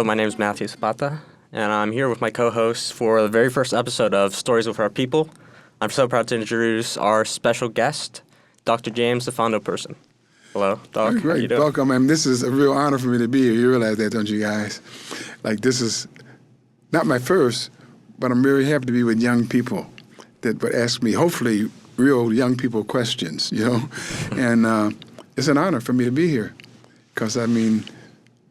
Hello, my name is Matthew Zapata, and I'm here with my co-hosts for the very first episode of Stories with Our People. I'm so proud to introduce our special guest, Dr. James Defondo Person. Hello, Doc. Great. How you doing? Welcome, man. This is a real honor for me to be here. You realize that, don't you guys? Like, this is not my first, but I'm very happy to be with young people that would ask me, hopefully, real young people questions, you know? And it's an honor for me to be here because, I mean,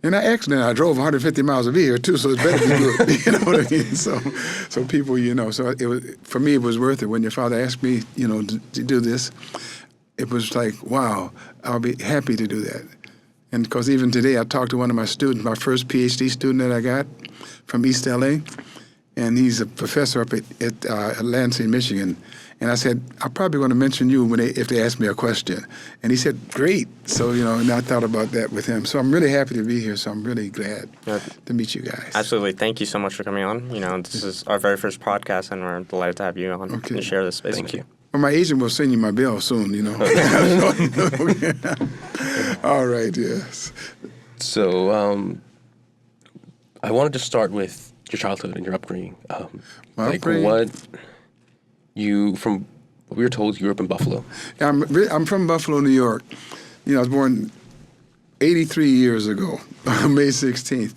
and I drove 150 miles to be here, too, so it's better be good. You know what I mean? So people, you know, so it was, for me, it was worth it. When your father asked me, you know, to do this, it was like, wow, I'll be happy to do that. And because even today, I talked to one of my students, my first PhD student that I got from East LA, and he's a professor up at Lansing, Michigan. And I said, I'm probably going to mention you if they ask me a question. And he said, great. So, you know, and I thought about that with him. So I'm really happy to be here. So I'm really glad to meet you guys. Absolutely. Thank you so much for coming on. You know, this is our very first podcast, and we're delighted to have you on and share this space with you. Well, my agent will send you my bill soon, you know. All right, yes. So I wanted to start with your childhood and your upbringing. From what we were told, you grew up in Buffalo. Yeah, I'm from Buffalo, New York. You know, I was born 83 years ago, May 16th,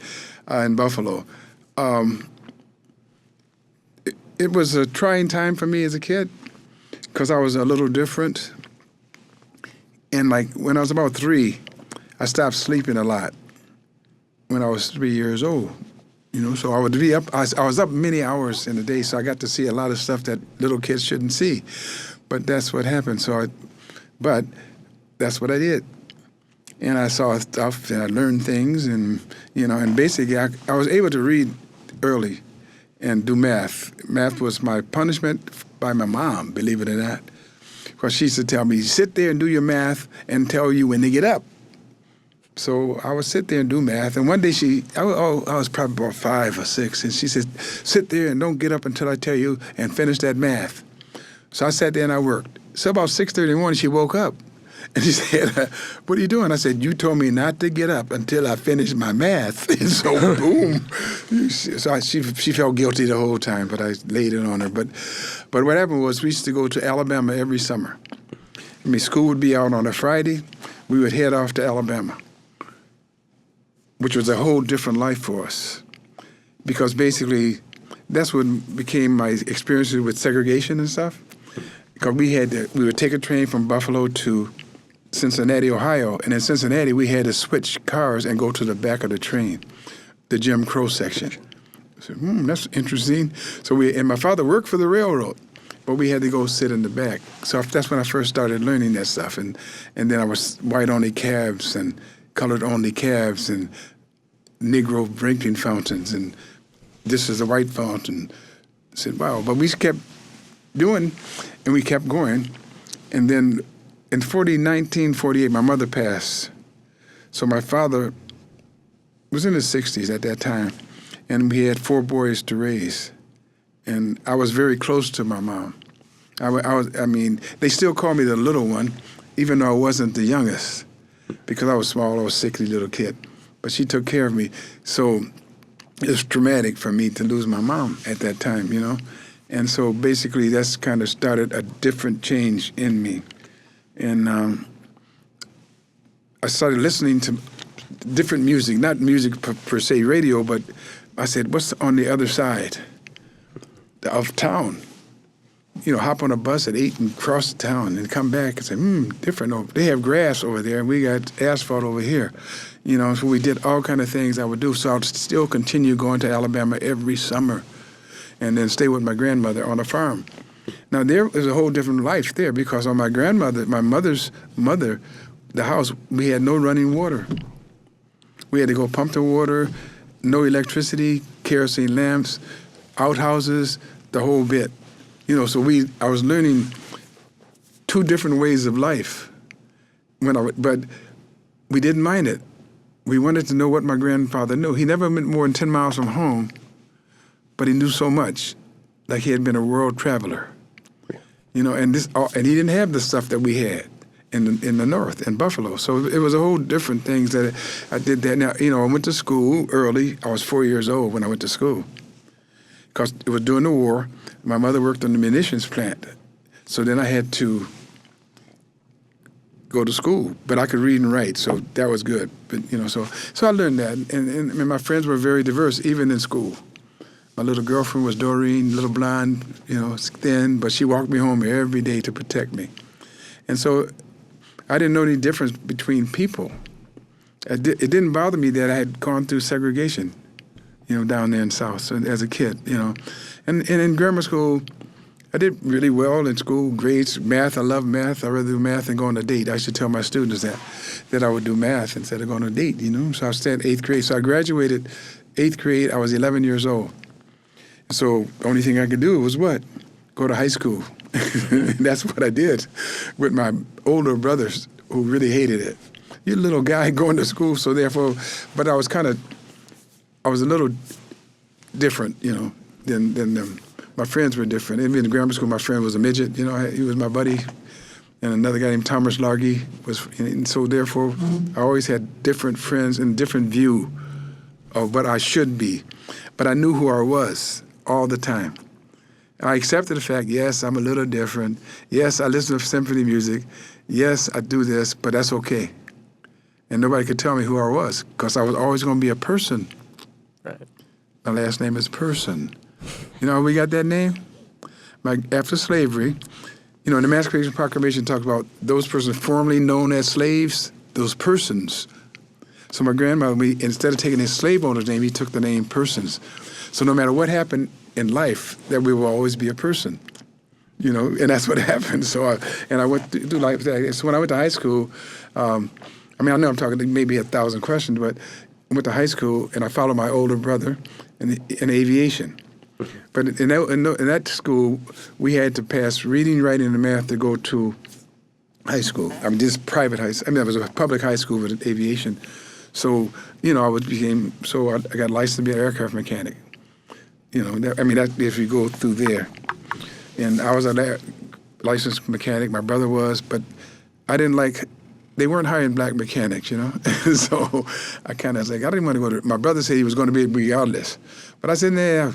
in Buffalo. It was a trying time for me as a kid because I was a little different. And like when I was about 3, I stopped sleeping a lot when I was 3 years old. You know, so I would be up. I was up many hours in the day, so I got to see a lot of stuff that little kids shouldn't see. But that's what happened. But that's what I did, and I saw stuff and I learned things, and you know, and basically I was able to read early, and do math. Math was my punishment by my mom, believe it or not, because she used to tell me, sit there and do your math, and tell you when to get up. So I would sit there and do math. And one day I was probably about 5 or 6, and she said, sit there and don't get up until I tell you and finish that math. So I sat there and I worked. So about 6:30 in the morning, she woke up. And she said, what are you doing? I said, you told me not to get up until I finished my math. And so, boom. So she felt guilty the whole time, but I laid it on her. But what happened was we used to go to Alabama every summer. I mean, school would be out on a Friday. We would head off to Alabama, which was a whole different life for us. Because basically, that's what became my experiences with segregation and stuff. Because we would take a train from Buffalo to Cincinnati, Ohio, and in Cincinnati, we had to switch cars and go to the back of the train, the Jim Crow section. I said, that's interesting. So and my father worked for the railroad, but we had to go sit in the back. So that's when I first started learning that stuff. And then I was white-only cabs and colored-only cabs and Negro drinking fountains, and this is a white fountain. I said, wow. But we kept doing, and we kept going. And then in 1948, my mother passed. So my father was in his 60s at that time, and we had 4 boys to raise. And I was very close to my mom. I mean, they still call me the little one, even though I wasn't the youngest, because I was small, I was a sickly little kid. But she took care of me. So it was traumatic for me to lose my mom at that time, you know? And so basically that's kind of started a different change in me. And I started listening to different music, not music per se radio, but I said, what's on the other side of town? You know, hop on a bus at 8 and cross the town and come back and say, different. They have grass over there and we got asphalt over here. You know, so we did all kind of things I would do. So I would still continue going to Alabama every summer and then stay with my grandmother on a farm. Now, there was a whole different life there because on my mother's mother, the house, we had no running water. We had to go pump the water, no electricity, kerosene lamps, outhouses, the whole bit. You know, so I was learning 2 different ways of life. But we didn't mind it. We wanted to know what my grandfather knew. He never went more than 10 miles from home, but he knew so much, like he had been a world traveler. You know, and he didn't have the stuff that we had. in the north, in Buffalo. So it was a whole different things that I did that. Now, I went to school early. I was 4 years old when I went to school because it was during the war. My mother worked on the munitions plant. So then I had to go to school, but I could read and write, so that was good. But so I learned that, and my friends were very diverse, even in school. My little girlfriend was Doreen, little blonde, thin, but she walked me home every day to protect me. And so I didn't know any difference between people. It didn't bother me that I had gone through segregation, down there in South, so as a kid, And in grammar school, I did really well in school, grades, math. I love math. I'd rather do math than go on a date. I should tell my students that I would do math instead of going on a date, So I stayed in 8th grade. So I graduated 8th grade. I was 11 years old. So the only thing I could do was what? Go to high school. That's what I did with my older brothers who really hated it. You're a little guy going to school, so therefore, but I was a little different, than them. My friends were different. Even in grammar school, my friend was a midget. He was my buddy. And another guy named Thomas Largy was, and so therefore, I always had different friends and different view of what I should be. But I knew who I was all the time. I accepted the fact, yes, I'm a little different. Yes, I listen to symphony music. Yes, I do this, but that's okay. And nobody could tell me who I was because I was always going to be a person. Right. My last name is Person. You know how we got that name? After slavery, the Emancipation Proclamation talks about those persons formerly known as slaves, those persons. So my grandmother, instead of taking his slave owner's name, he took the name Persons. So no matter what happened in life, that we will always be a person, and that's what happened. So I went through life. So when I went to high school, I know I'm talking maybe 1,000 questions, but I went to high school and I followed my older brother in aviation. But in that school, we had to pass reading, writing, and math to go to high school. This private high school. It was a public high school with aviation. So, I got licensed to be an aircraft mechanic. That if you go through there. And I was a licensed mechanic, my brother was, but I didn't they weren't hiring black mechanics, So I kind of was I didn't want to go to, my brother said he was going to be regardless. But I said, nah,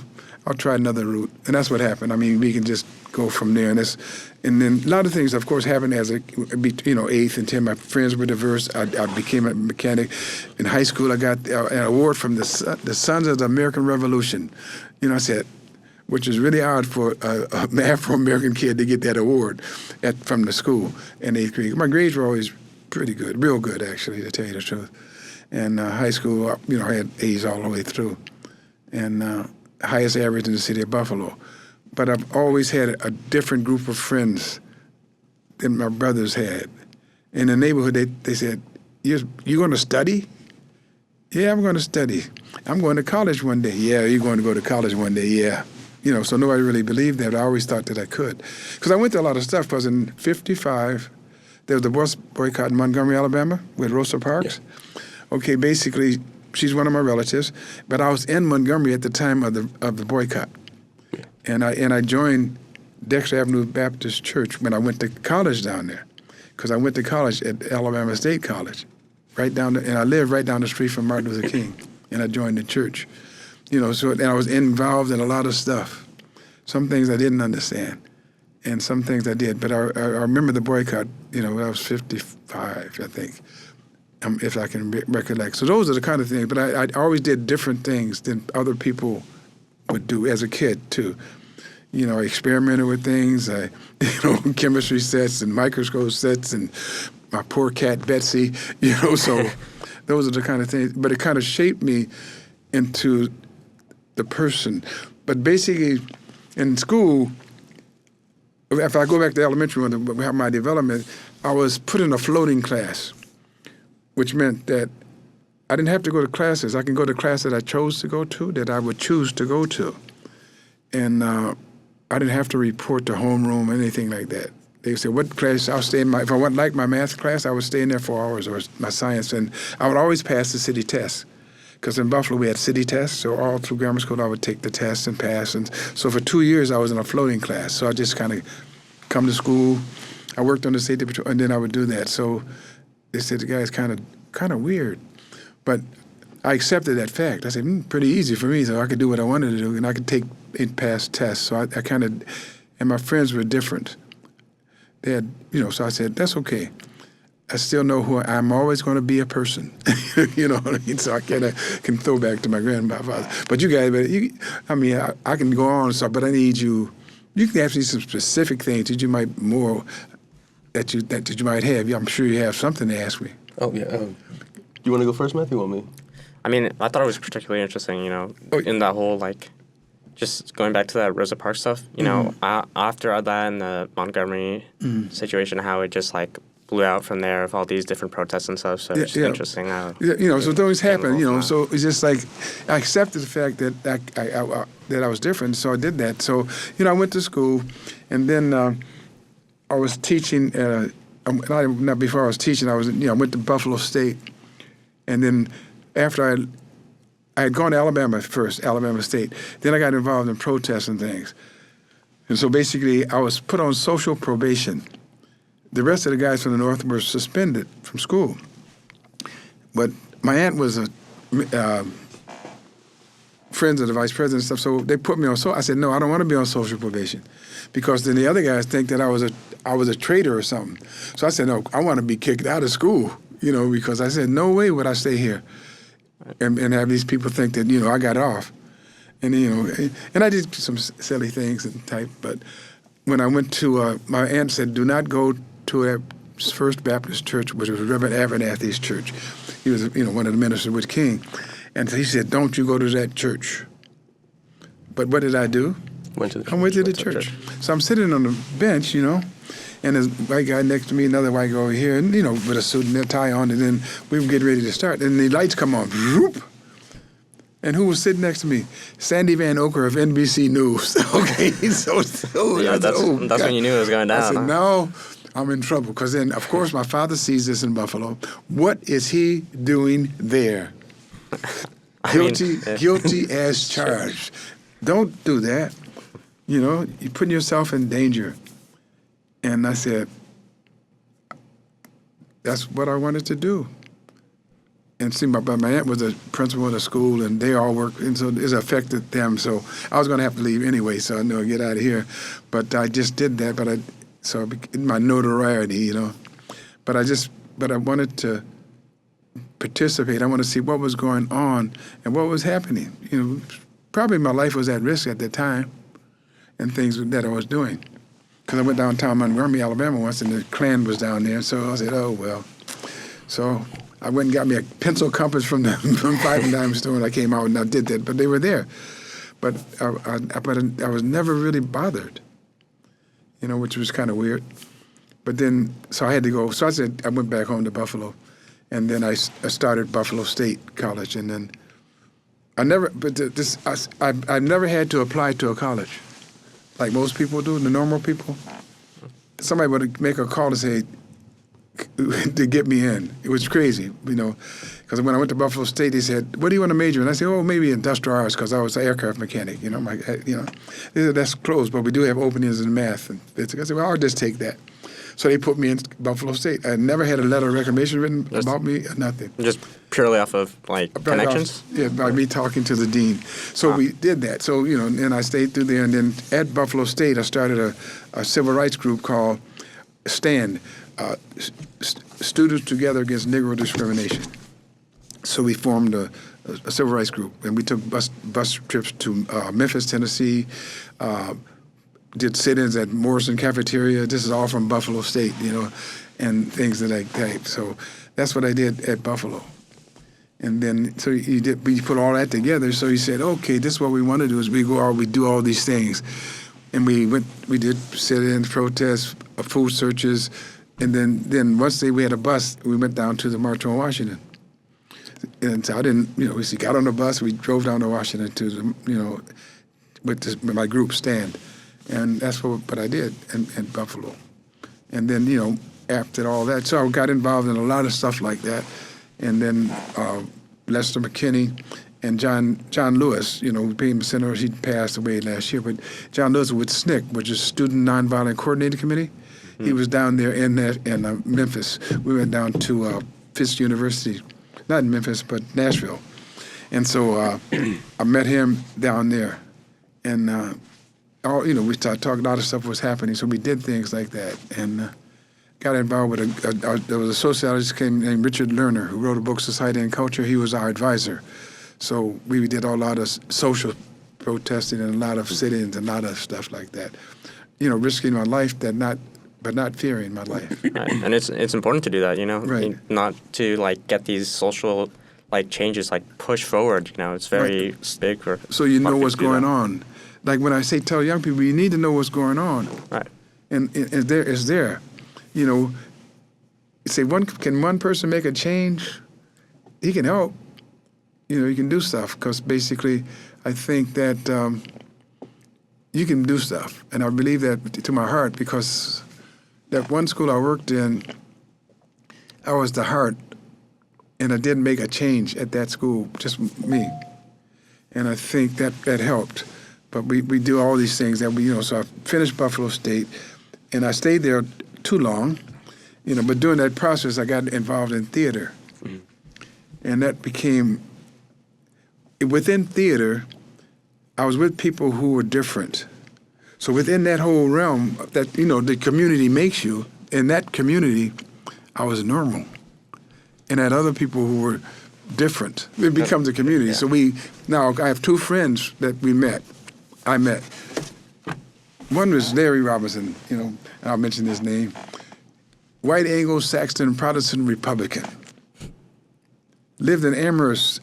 I'll try another route. And that's what happened. We can just go from there. And then a lot of things, of course, happened as 8th and 10th. My friends were diverse. I became a mechanic. In high school, I got an award from the Sons of the American Revolution. I said, which is really odd for an Afro-American kid to get that award from the school in 8th grade. My grades were always pretty good, real good, actually, to tell you the truth. And high school, I had A's all the way through. And highest average in the city of Buffalo. But I've always had a different group of friends than my brothers had. In the neighborhood, they said, you're going to study? Yeah, I'm going to study. I'm going to college one day. Yeah, you're going to go to college one day. Yeah. So nobody really believed that. I always thought that I could. Because I went to a lot of stuff. Because in 1955, there was the bus boycott in Montgomery, Alabama, with Rosa Parks. Yeah. Okay, basically, she's one of my relatives. But I was in Montgomery at the time of the boycott. Yeah. And I joined Dexter Avenue Baptist Church when I went to college down there. Because I went to college at Alabama State College. And I lived right down the street from Martin Luther King. And I joined the church. And I was involved in a lot of stuff. Some things I didn't understand, and some things I did. But I remember the boycott, when I was 55, I think, if I can recollect. So those are the kind of things. But I always did different things than other people would do as a kid, too. I experimented with things, chemistry sets and microscope sets and my poor cat, Betsy, so those are the kind of things. But it kind of shaped me into the person. But basically, in school, if I go back to elementary when my development, I was put in a floating class, which meant that I didn't have to go to classes. I can go to class that I chose to go to, that I would choose to go to. And I didn't have to report to homeroom or anything like that. They said, what class? I'll stay in if I wouldn't like my math class, I would stay in there 4 hours, or my science. And I would always pass the city test. Because in Buffalo, we had city tests, so all through grammar school, I would take the test and pass. And so for 2 years, I was in a floating class. So I just kind of come to school, I worked on the safety patrol, and then I would do that. So they said the guy's kind of weird, but I accepted that fact. I said, pretty easy for me, so I could do what I wanted to do, and I could take it past tests. So I kind of, and my friends were different. They had, so I said, that's okay. I still know who I'm always going to be a person. You know what I mean? So I can throw back to my grandfather. But you guys, I can go on and stuff, but I need you. You can ask me some specific things that you might that you might have. I'm sure you have something to ask me. Oh yeah. You want to go first, Matthew? Or me? I mean, I thought it was particularly interesting, in that whole, like, just going back to that Rosa Parks stuff, after that and the Montgomery situation, how it just, like, blew out from there of all these different protests and stuff. So it's interesting how... So things happen, so it's just like, I accepted the fact that that I was different, so I did that. So, I went to school, and then I was teaching, not before I was teaching, I went to Buffalo State, and then after I had gone to Alabama first, Alabama State. Then I got involved in protests and things. And so basically, I was put on social probation. The rest of the guys from the North were suspended from school. But my aunt was friends of the vice president and stuff, so they put me on. So I said, no, I don't want to be on social probation, because then the other guys think that I was a traitor or something. So I said, no, I want to be kicked out of school, because I said, no way would I stay here and have these people think that, I got off. And, and I did some silly things and type, but when I went to, my aunt said, do not go to that First Baptist Church, which was Reverend Abernathy's church. He was, one of the ministers with King. And he said, don't you go to that church. But what did I do? I went to the church. So I'm sitting on the bench, and there's a white guy next to me, another white guy over here, and, with a suit and a tie on, and then we were getting ready to start. And the lights come on, whoop. And who was sitting next to me? Sandy Van Oker of NBC News. Okay, that's when you knew it was going down. I said, no, I'm in trouble. Because then, of course, my father sees this in Buffalo. What is he doing there? Guilty as charged. Don't do that. You're putting yourself in danger. And I said, that's what I wanted to do. And see, my aunt was a principal in a school, and they all worked, and so it affected them. So I was going to have to leave anyway, so I knew I'd get out of here. But I just did that, so my notoriety, But I wanted to participate. I wanted to see what was going on and what was happening. Probably my life was at risk at that time, and things that I was doing. Because I went downtown Montgomery, Alabama once, and the Klan was down there. So I said, oh, well. So I went and got me a pencil compass from Five and Dime store, and I came out and I did that. But they were there. But I was never really bothered, which was kind of weird. But then, so I had to go. So I said, I went back home to Buffalo. And then I started Buffalo State College. And then I never had to apply to a college like most people do, the normal people. Somebody would make a call to say, to get me in. It was crazy, because when I went to Buffalo State, they said, what do you want to major in? I said, oh, maybe industrial arts, because I was an aircraft mechanic, They said, that's closed, but we do have openings in math. And I said, well, I'll just take that. So they put me in Buffalo State. I never had a letter of recommendation written about me, nothing. Just purely off of, connections? By me talking to the dean. So we did that. So, and I stayed through there. And then at Buffalo State, I started a civil rights group called STAND, Students Together Against Negro Discrimination. So we formed a civil rights group, and we took bus trips to Memphis, Tennessee, did sit-ins at Morrison Cafeteria. This is all from Buffalo State, and things like that. So that's what I did at Buffalo. And then, so we put all that together. So he said, okay, this is what we want to do is we do all these things. And we did sit-ins, protests, food searches, and then once we had a bus, we went down to the March on Washington. And so I didn't, we got on the bus, we drove down to Washington to the, with my group STAND. And that's what I did in Buffalo. And then, after all that, so I got involved in a lot of stuff like that. And then Lester McKinney and John Lewis, being senator, he passed away last year, but John Lewis with SNCC, which is Student Nonviolent Coordinating Committee, He was down there in Memphis. We went down to Fisk University, not in Memphis, but Nashville. And so I met him down there. And, we started talking, a lot of stuff was happening, so we did things like that. And got involved with there was a sociologist named Richard Lerner who wrote a book, Society and Culture. He was our advisor. So we did a lot of social protesting and a lot of sit-ins and a lot of stuff like that. Risking my life, but not fearing my life. Right. And it's important to do that, Right. not to get these social changes push forward. It's very big for. So you know what's going that. on. Like when I tell young people, you need to know what's going on. Right. And it's there. You say can one person make a change? He can help. He can do stuff because basically, I think that you can do stuff, and I believe that to my heart because that one school I worked in, I was the heart, and I didn't make a change at that school, just me, and I think that helped. But we do all these things that So I finished Buffalo State, and I stayed there too long, But during that process, I got involved in theater, and that became within theater. I was with people who were different. So within that whole realm that, the community makes you, in that community, I was normal. And had other people who were different. It becomes a community. Yeah. So now I have two friends that I met. One was Larry Robinson, and I'll mention his name. White Anglo-Saxon Protestant Republican. Lived in Amherst,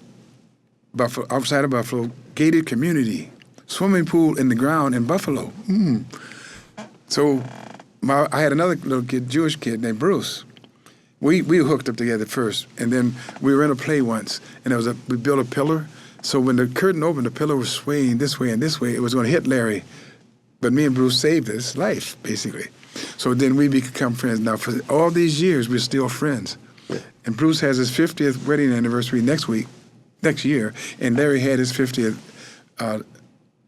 Buffalo, outside of Buffalo, gated community, swimming pool in the ground in Buffalo. So I had another little kid, Jewish kid named Bruce. We hooked up together first, and then we were in a play once, and we built a pillar. So when the curtain opened, the pillar was swaying this way and this way. It was going to hit Larry, but me and Bruce saved his life, basically. So then we become friends. Now for all these years, we're still friends. And Bruce has his 50th wedding anniversary next year, and Larry had his 50th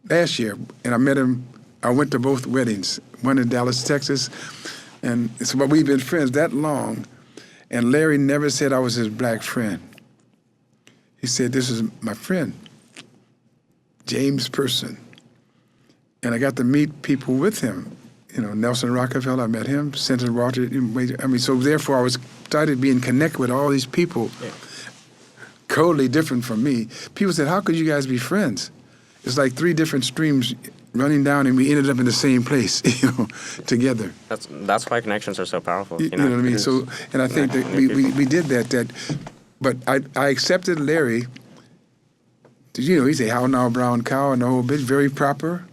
last year, and I met him. I went to both weddings, one in Dallas, Texas, and but we've been friends that long, and Larry never said I was his black friend. He said, "This is my friend, James Person," and I got to meet people with him. Nelson Rockefeller, I met him, Senator Walter. So therefore I started being connected with all these people, totally different from me. People said, "How could you guys be friends?" It's like three different streams running down, and we ended up in the same place, together. That's why connections are so powerful. You know what I mean? So, and I think that we did that. But I accepted Larry. He's a how now brown cow and the whole bit, very proper.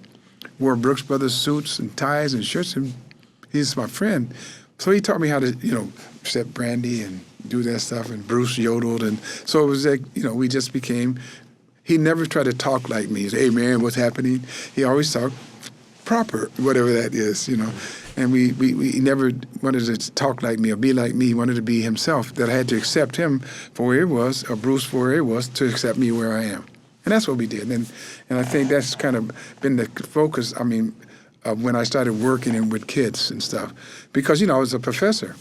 Wore Brooks Brothers suits and ties and shirts, and he's my friend. So he taught me how to, set brandy and do that stuff, and Bruce yodeled, and so it was like, we just became. He never tried to talk like me. He said, "Hey man, what's happening?" He always talked proper, whatever that is, And we never wanted to talk like me or be like me. He wanted to be himself. That I had to accept him for where he was, or Bruce for where he was, to accept me where I am. And that's what we did. And I think that's kind of been the focus, of when I started working with kids and stuff. Because, I was a professor.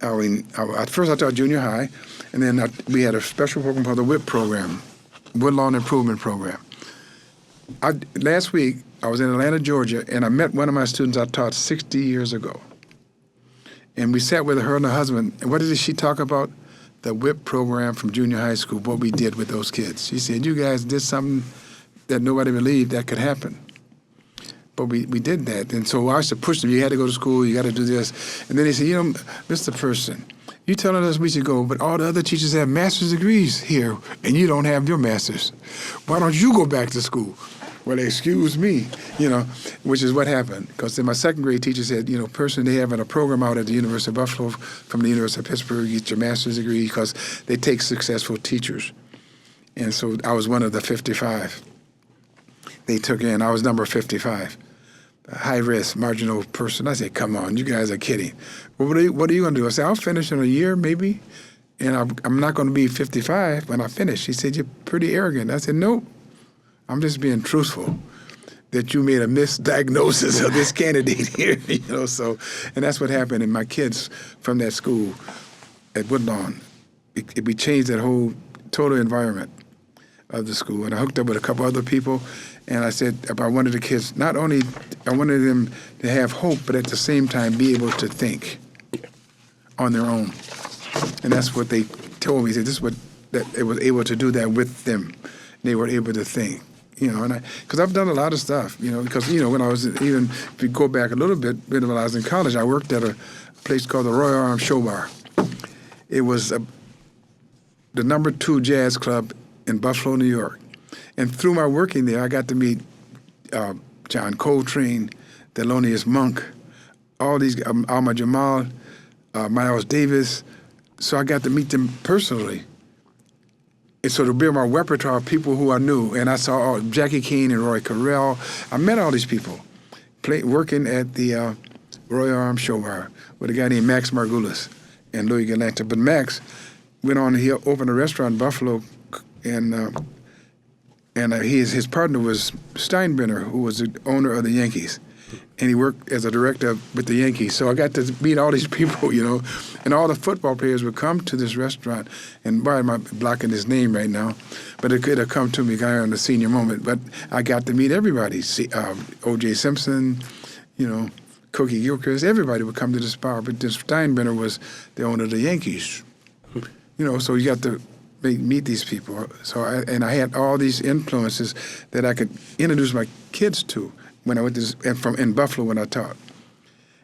At first I taught junior high, and then we had a special program called the WIP program, Woodlawn Improvement Program. Last week, I was in Atlanta, Georgia, and I met one of my students I taught 60 years ago. And we sat with her and her husband, and what did she talk about? The WIP program from junior high school, what we did with those kids. She said, "You guys did something that nobody believed that could happen." But we did that. And so I used to push them. You had to go to school. You got to do this. And then they said, "Mr. Person, you telling us we should go, but all the other teachers have master's degrees here, and you don't have your master's. Why don't you go back to school?" Well, excuse me, which is what happened. Because then my second grade teacher said, "Person, they having a program out at the University of Buffalo from the University of Pittsburgh, you get your master's degree because they take successful teachers." And so I was one of the 55 they took in. I was number 55, a high-risk, marginal person. I said, "Come on, you guys are kidding. Well, what are you going to do?" I said, "I'll finish in a year, maybe, and I'm not going to be 55 when I finish." He said, "You're pretty arrogant." I said, "Nope. I'm just being truthful." that you made a misdiagnosis of this candidate here, so, and that's what happened. And my kids from that school at Woodlawn, we changed that whole total environment of the school. And I hooked up with a couple other people, and I said, I wanted the kids, not only, I wanted them to have hope, but at the same time be able to think on their own. And that's what they told me. They said, this is what, that they were able to do that with them. They were able to think. And because I've done a lot of stuff, because, when I was, even if you go back a little bit, when I was in college, I worked at a place called the Royal Arms Show Bar. It was the number 2 jazz club in Buffalo, New York. And through my working there, I got to meet John Coltrane, Thelonious Monk, all these, Alma Jamal, Miles Davis. So I got to meet them personally. And so to build my repertoire of people who I knew, and I saw Jackie Keane and Roy Carell. I met all these people working at the Royal Arms Show Bar with a guy named Max Margulis and Louis Galante. But Max went on, he opened a restaurant in Buffalo, and his partner was Steinbrenner, who was the owner of the Yankees. And he worked as a director with the Yankees. So I got to meet all these people, and all the football players would come to this restaurant. And why am I blocking his name right now? But it could have come to me, guy on the senior moment. But I got to meet everybody. O.J. Simpson, Cookie Gilchrist, everybody would come to this bar. But this Steinbrenner was the owner of the Yankees. So you got to meet these people. So I had all these influences that I could introduce my kids to when I went in Buffalo when I taught.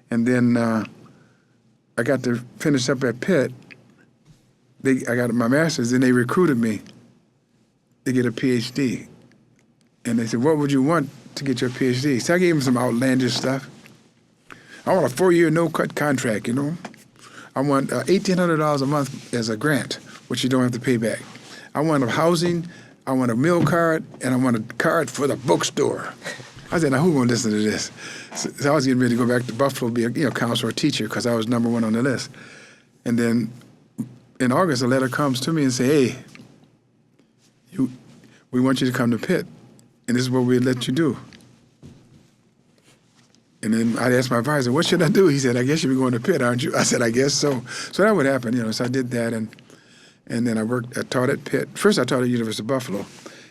And then I got to finish up at Pitt. I got my master's, and they recruited me to get a PhD. And they said, what would you want to get your PhD? So I gave them some outlandish stuff. I want a 4-year no-cut contract, I want $1,800 a month as a grant, which you don't have to pay back. I want a housing, I want a meal card, and I want a card for the bookstore. I said, now who's going to listen to this? So I was getting ready to go back to Buffalo, be a counselor or teacher, because I was number 1 on the list. And then in August, a letter comes to me and say, hey, we want you to come to Pitt, and this is what we'd let you do. And then I asked my advisor, what should I do? He said, I guess you'll be going to Pitt, aren't you? I said, I guess so. So that would happen, so I did that, and then I taught at Pitt. First I taught at University of Buffalo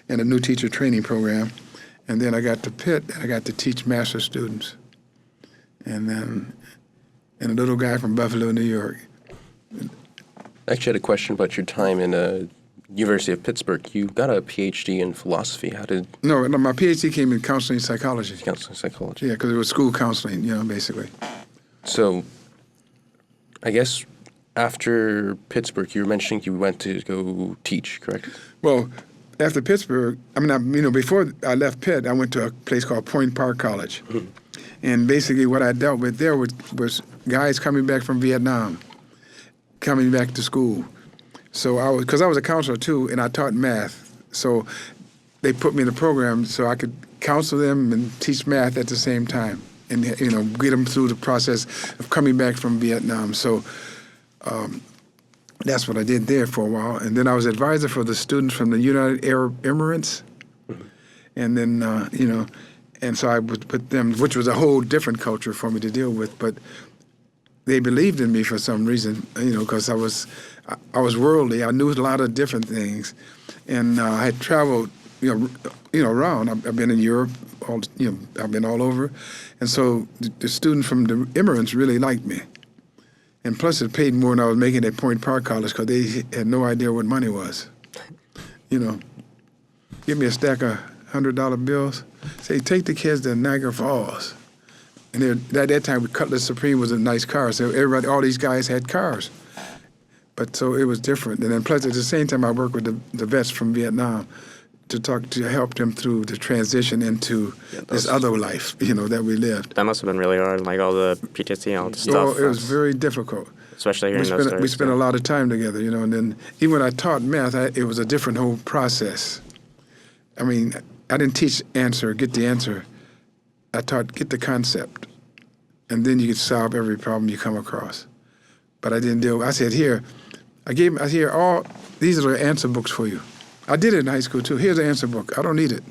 in a new teacher training program. And then I got to Pitt, and I got to teach master's students. And then, a little guy from Buffalo, New York. I actually had a question about your time in University of Pittsburgh. You got a PhD in philosophy. How did... No, my PhD came in counseling psychology. Counseling psychology. Yeah, because it was school counseling, basically. So, I guess after Pittsburgh, you were mentioning you went to go teach, correct? Well, after Pittsburgh, before I left Pitt, I went to a place called Point Park College. Mm-hmm. And basically what I dealt with there was guys coming back from Vietnam, coming back to school. So because I was a counselor too, and I taught math. So they put me in the program so I could counsel them and teach math at the same time and, get them through the process of coming back from Vietnam. So that's what I did there for a while. And then I was advisor for the students from the United Arab Emirates. And then, and so I would put them, which was a whole different culture for me to deal with. But they believed in me for some reason, because I was worldly. I knew a lot of different things. And I had traveled, around. I've been in Europe, I've been all over. And so the students from the Emirates really liked me. And plus, it paid more than I was making at Point Park College because they had no idea what money was. Give me a stack of $100 bills. Say, take the kids to Niagara Falls. And at that time, Cutlass Supreme was a nice car. So all these guys had cars. But so it was different. And then plus, at the same time, I worked with the vets from Vietnam to help them through the transition into this other life, that we lived. That must have been really hard, like all the PTSD and all the stuff. Well, it was very difficult. Especially hearing those stories. We spent a lot of time together, and then even when I taught math, it was a different whole process. I didn't teach get the answer. I taught get the concept, and then you could solve every problem you come across. But I didn't I said, here, these are the answer books for you. I did it in high school, too. Here's the answer book. I don't need it.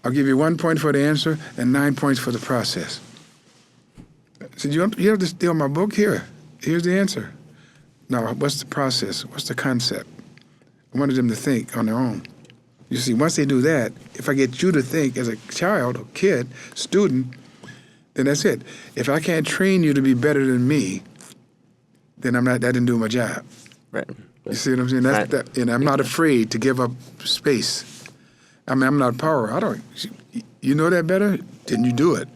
I'll give you 1 point for the answer and 9 points for the process. I said, you have to steal my book? Here's the answer. Now, what's the process? What's the concept? I wanted them to think on their own. You see, once they do that, if I get you to think as a child, or kid, student, then that's it. If I can't train you to be better than me, then I didn't do my job. Right. You see what I'm saying? And I'm not afraid to give up space. I mean, I'm not power. You know that better? Then you do it.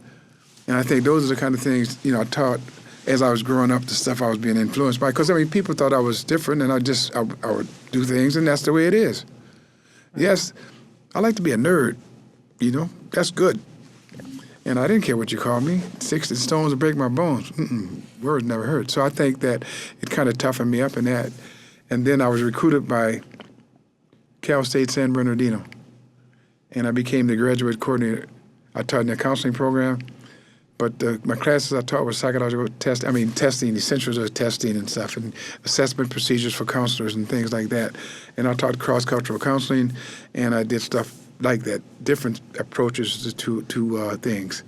And I think those are the kind of things, I taught as I was growing up, the stuff I was being influenced by. Because, people thought I was different, and I would do things, and that's the way it is. Yes, I like to be a nerd, That's good. And I didn't care what you called me. 60 stones will break my bones. Words never hurt. So I think that it kind of toughened me up in that. And then I was recruited by Cal State San Bernardino. And I became the graduate coordinator. I taught in the counseling program. But my classes I taught was psychological testing, essentials of testing and stuff, and assessment procedures for counselors and things like that. And I taught cross-cultural counseling, and I did stuff like that, different approaches to things,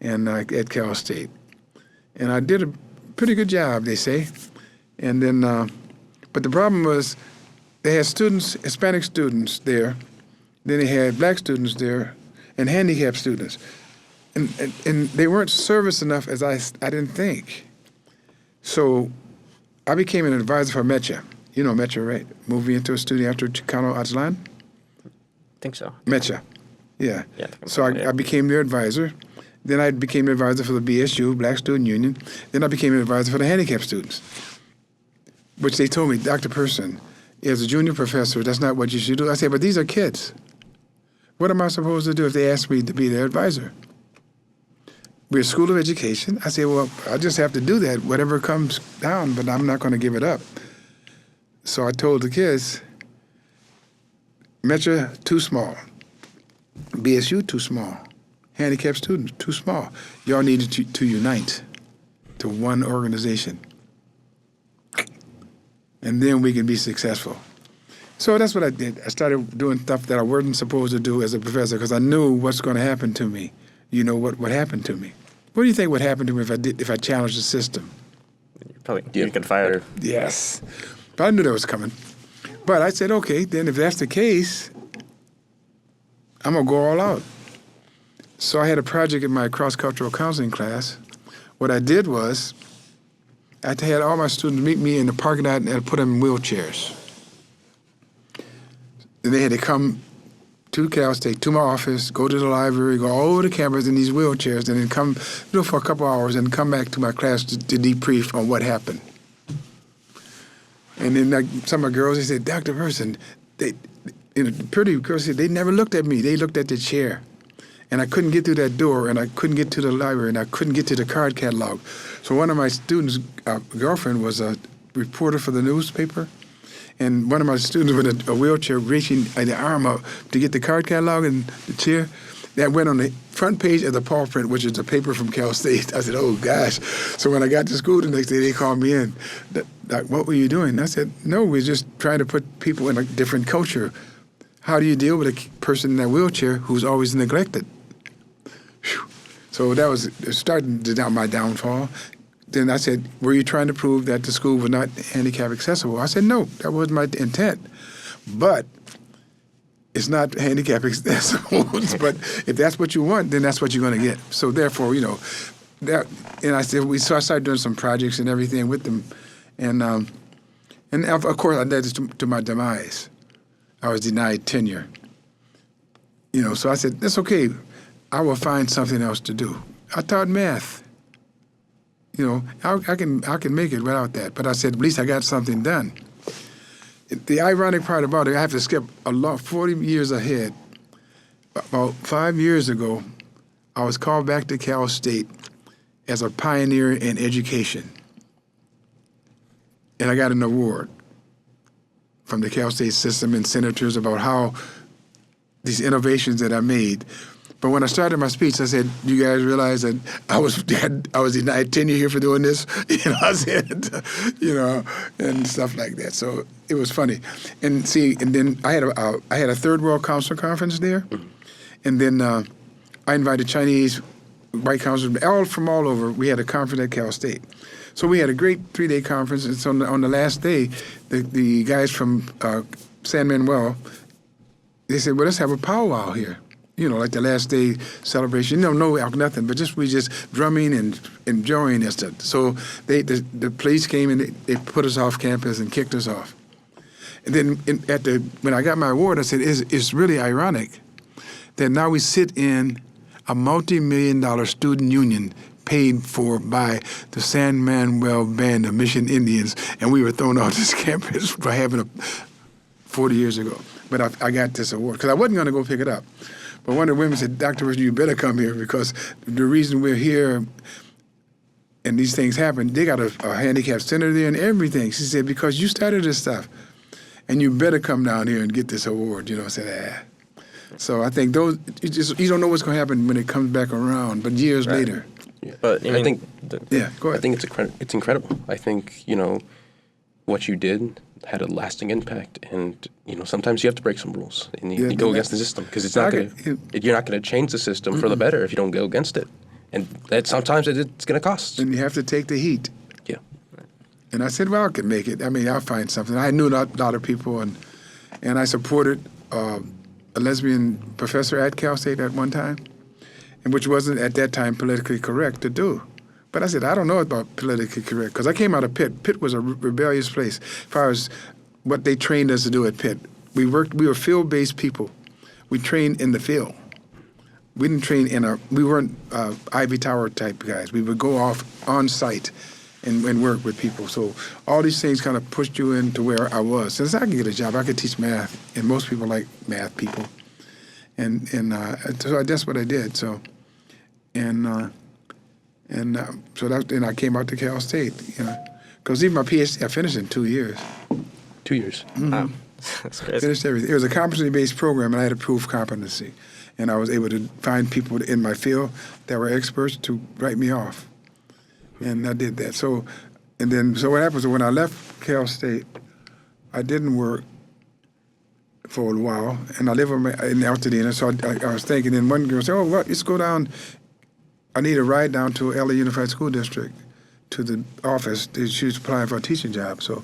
and at Cal State. And I did a pretty good job, they say. And then, but the problem was they had students, Hispanic students there, then they had black students there, and handicapped students. And they weren't service enough as I didn't think. So I became an advisor for Mecha. You know Mecha, right? Movie into a studio after Chicano Aztlan? I think so. Mecha, yeah. So familiar. I became their advisor. Then I became an advisor for the BSU, Black Student Union. Then I became an advisor for the handicapped students, which they told me, Dr. Person, as a junior professor, that's not what you should do. I said, but these are kids. What am I supposed to do if they ask me to be their advisor? We're a school of education. I say, well, I just have to do that, whatever comes down, but I'm not going to give it up. So I told the kids, Metro, too small. BSU, too small. Handicapped students, too small. Y'all need to unite to one organization. And then we can be successful. So that's what I did. I started doing stuff that I wasn't supposed to do as a professor because I knew what's going to happen to me. You know what happened to me. What do you think would happen to me if I challenged the system? You get fired. Yes. But I knew that was coming. But I said, okay, then if that's the case, I'm going to go all out. So I had a project in my cross-cultural counseling class. What I did was I had all my students meet me in the parking lot and put them in wheelchairs. And they had to come to Cal State, to my office, go to the library, go all over the campus in these wheelchairs, and then come for a couple hours and come back to my class to debrief on what happened. And then some of the girls, they said, Dr. Person, pretty girls said, they never looked at me. They looked at the chair. And I couldn't get through that door, and I couldn't get to the library, and I couldn't get to the card catalog. So one of my students' girlfriend was a reporter for the newspaper, and one of my students with a wheelchair reaching the arm up to get the card catalog and the chair, that went on the front page of the paw print, which is a paper from Cal State. I said, oh, gosh. So when I got to school the next day, they called me in. What were you doing? I said, no, we're just trying to put people in a different culture. How do you deal with a person in that wheelchair who's always neglected? Whew. So that was starting my downfall. Then I said, were you trying to prove that the school was not handicap accessible? I said, no, that wasn't my intent. But it's not handicap accessible. But if that's what you want, then that's what you're going to get. So therefore, that. And I said, so I started doing some projects and everything with them. And of course, I led to my demise. I was denied tenure. So I said, that's okay. I will find something else to do. I taught math. I can make it without that. But I said, at least I got something done. The ironic part about it, I have to skip 40 years ahead. About 5 years ago, I was called back to Cal State as a pioneer in education. And I got an award from the Cal State system and senators about how these innovations that I made. But when I started my speech, I said, "You guys realize that I was denied tenure here for doing this?" I said, and stuff like that. So it was funny. And then I had a third world counselor conference there, And then I invited Chinese, white counselors, all from all over. We had a conference at Cal State. So we had a great 3-day conference. And so on the last day, the guys from San Manuel, they said, well, let's have a powwow here. You know, like the last day celebration. No nothing, but we just drumming and enjoying and stuff. So the police came and they put us off campus and kicked us off. And then when I got my award, I said, it's really ironic that now we sit in a multi-million-dollar student union paid for by the San Manuel Band of Mission Indians, and we were thrown off this campus for having 40 years ago. But I got this award because I wasn't going to go pick it up. But one of the women said, Dr. Person, you better come here because the reason we're here and these things happen, they got a handicap center there and everything. She said, because you started this stuff and you better come down here and get this award. You know, I said, So I think you don't know what's going to happen when it comes back around, but years later. Yeah. But I think, go ahead. I think it's incredible. I think, what you did had a lasting impact, and sometimes you have to break some rules and you go against the system because you're not going to change the system for the better if you don't go against it, and sometimes it's going to cost. And you have to take the heat. Yeah. And I said, well, I can make it. I mean, I'll find something. I knew a lot of people, and I supported a lesbian professor at Cal State at one time, and which wasn't at that time politically correct to do. But I said, I don't know about politically correct, because I came out of Pitt. Pitt was a rebellious place as far as what they trained us to do at Pitt. We were field-based people. We trained in the field. We didn't train we weren't Ivy Tower type guys. We would go off on site and work with people. So all these things kind of pushed you into where I was. Since I could get a job, I could teach math, and most people like math people. And so that's what I did. So, so I came out to Cal State, because even my PhD, I finished in 2 years. 2 years. Mm-hmm. Wow. That's crazy. Finished everything. It was a competency-based program, and I had to prove competency. And I was able to find people in my field that were experts to write me off. And I did that. So what happens is when I left Cal State, I didn't work for a while, and I live in Altadena. So I was thinking, and one girl said, oh, well, let's go down. I need a ride down to LA Unified School District to the office. She was applying for a teaching job. So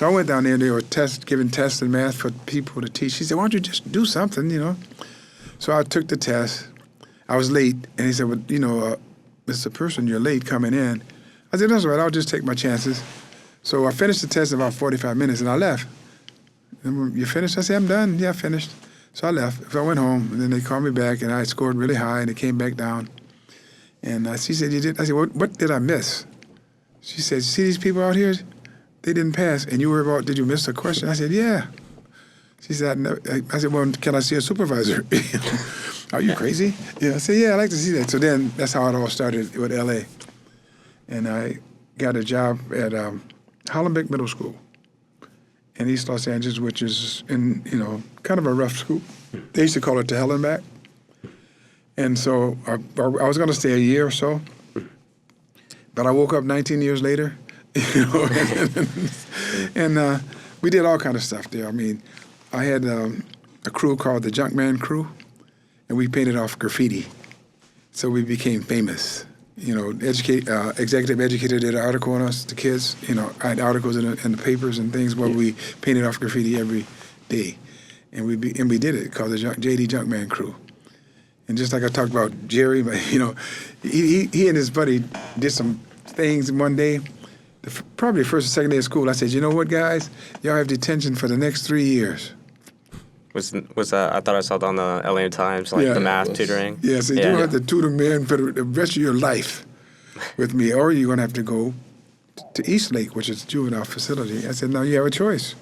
I went down there, and they were giving tests in math for people to teach. She said, why don't you just do something, So I took the test. I was late, and he said, well, Mr. Person, you're late coming in. I said, that's all right, I'll just take my chances. So I finished the test in about 45 minutes, and I left. And you finished? I said, I'm done. Yeah, I finished. So I left. So I went home, and then they called me back, and I scored really high, and it came back down. And she said, you did? I said, what did I miss? She said, see these people out here? They didn't pass. And you were about, did you miss a question? I said, yeah. She said, I said, well, can I see a supervisor? Are you crazy? Yeah, I said, yeah, I'd like to see that. So then that's how it all started with LA. And I got a job at Hollenbeck Middle School in East Los Angeles, which is in, kind of a rough school. They used to call it the Hell and Back. And so I was going to stay a year or so, but I woke up 19 years later, and we did all kind of stuff there. I mean, I had a crew called the Junkman Crew, and we painted off graffiti, so we became famous. Executive Educator did an article on us, the kids. I had articles in the papers and things where we painted off graffiti every day, and we did it called the JD Junkman Crew. And just like I talked about Jerry, but he and his buddy did some things one day. Probably the first or second day of school, I said, you know what, guys? Y'all have detention for the next 3 years. Was that? I thought I saw it on the LA Times, the math tutoring. Yeah, so you don't have to tutor men for the rest of your life with me, or you're going to have to go to Eastlake, which is a juvenile facility. I said, no, you have a choice.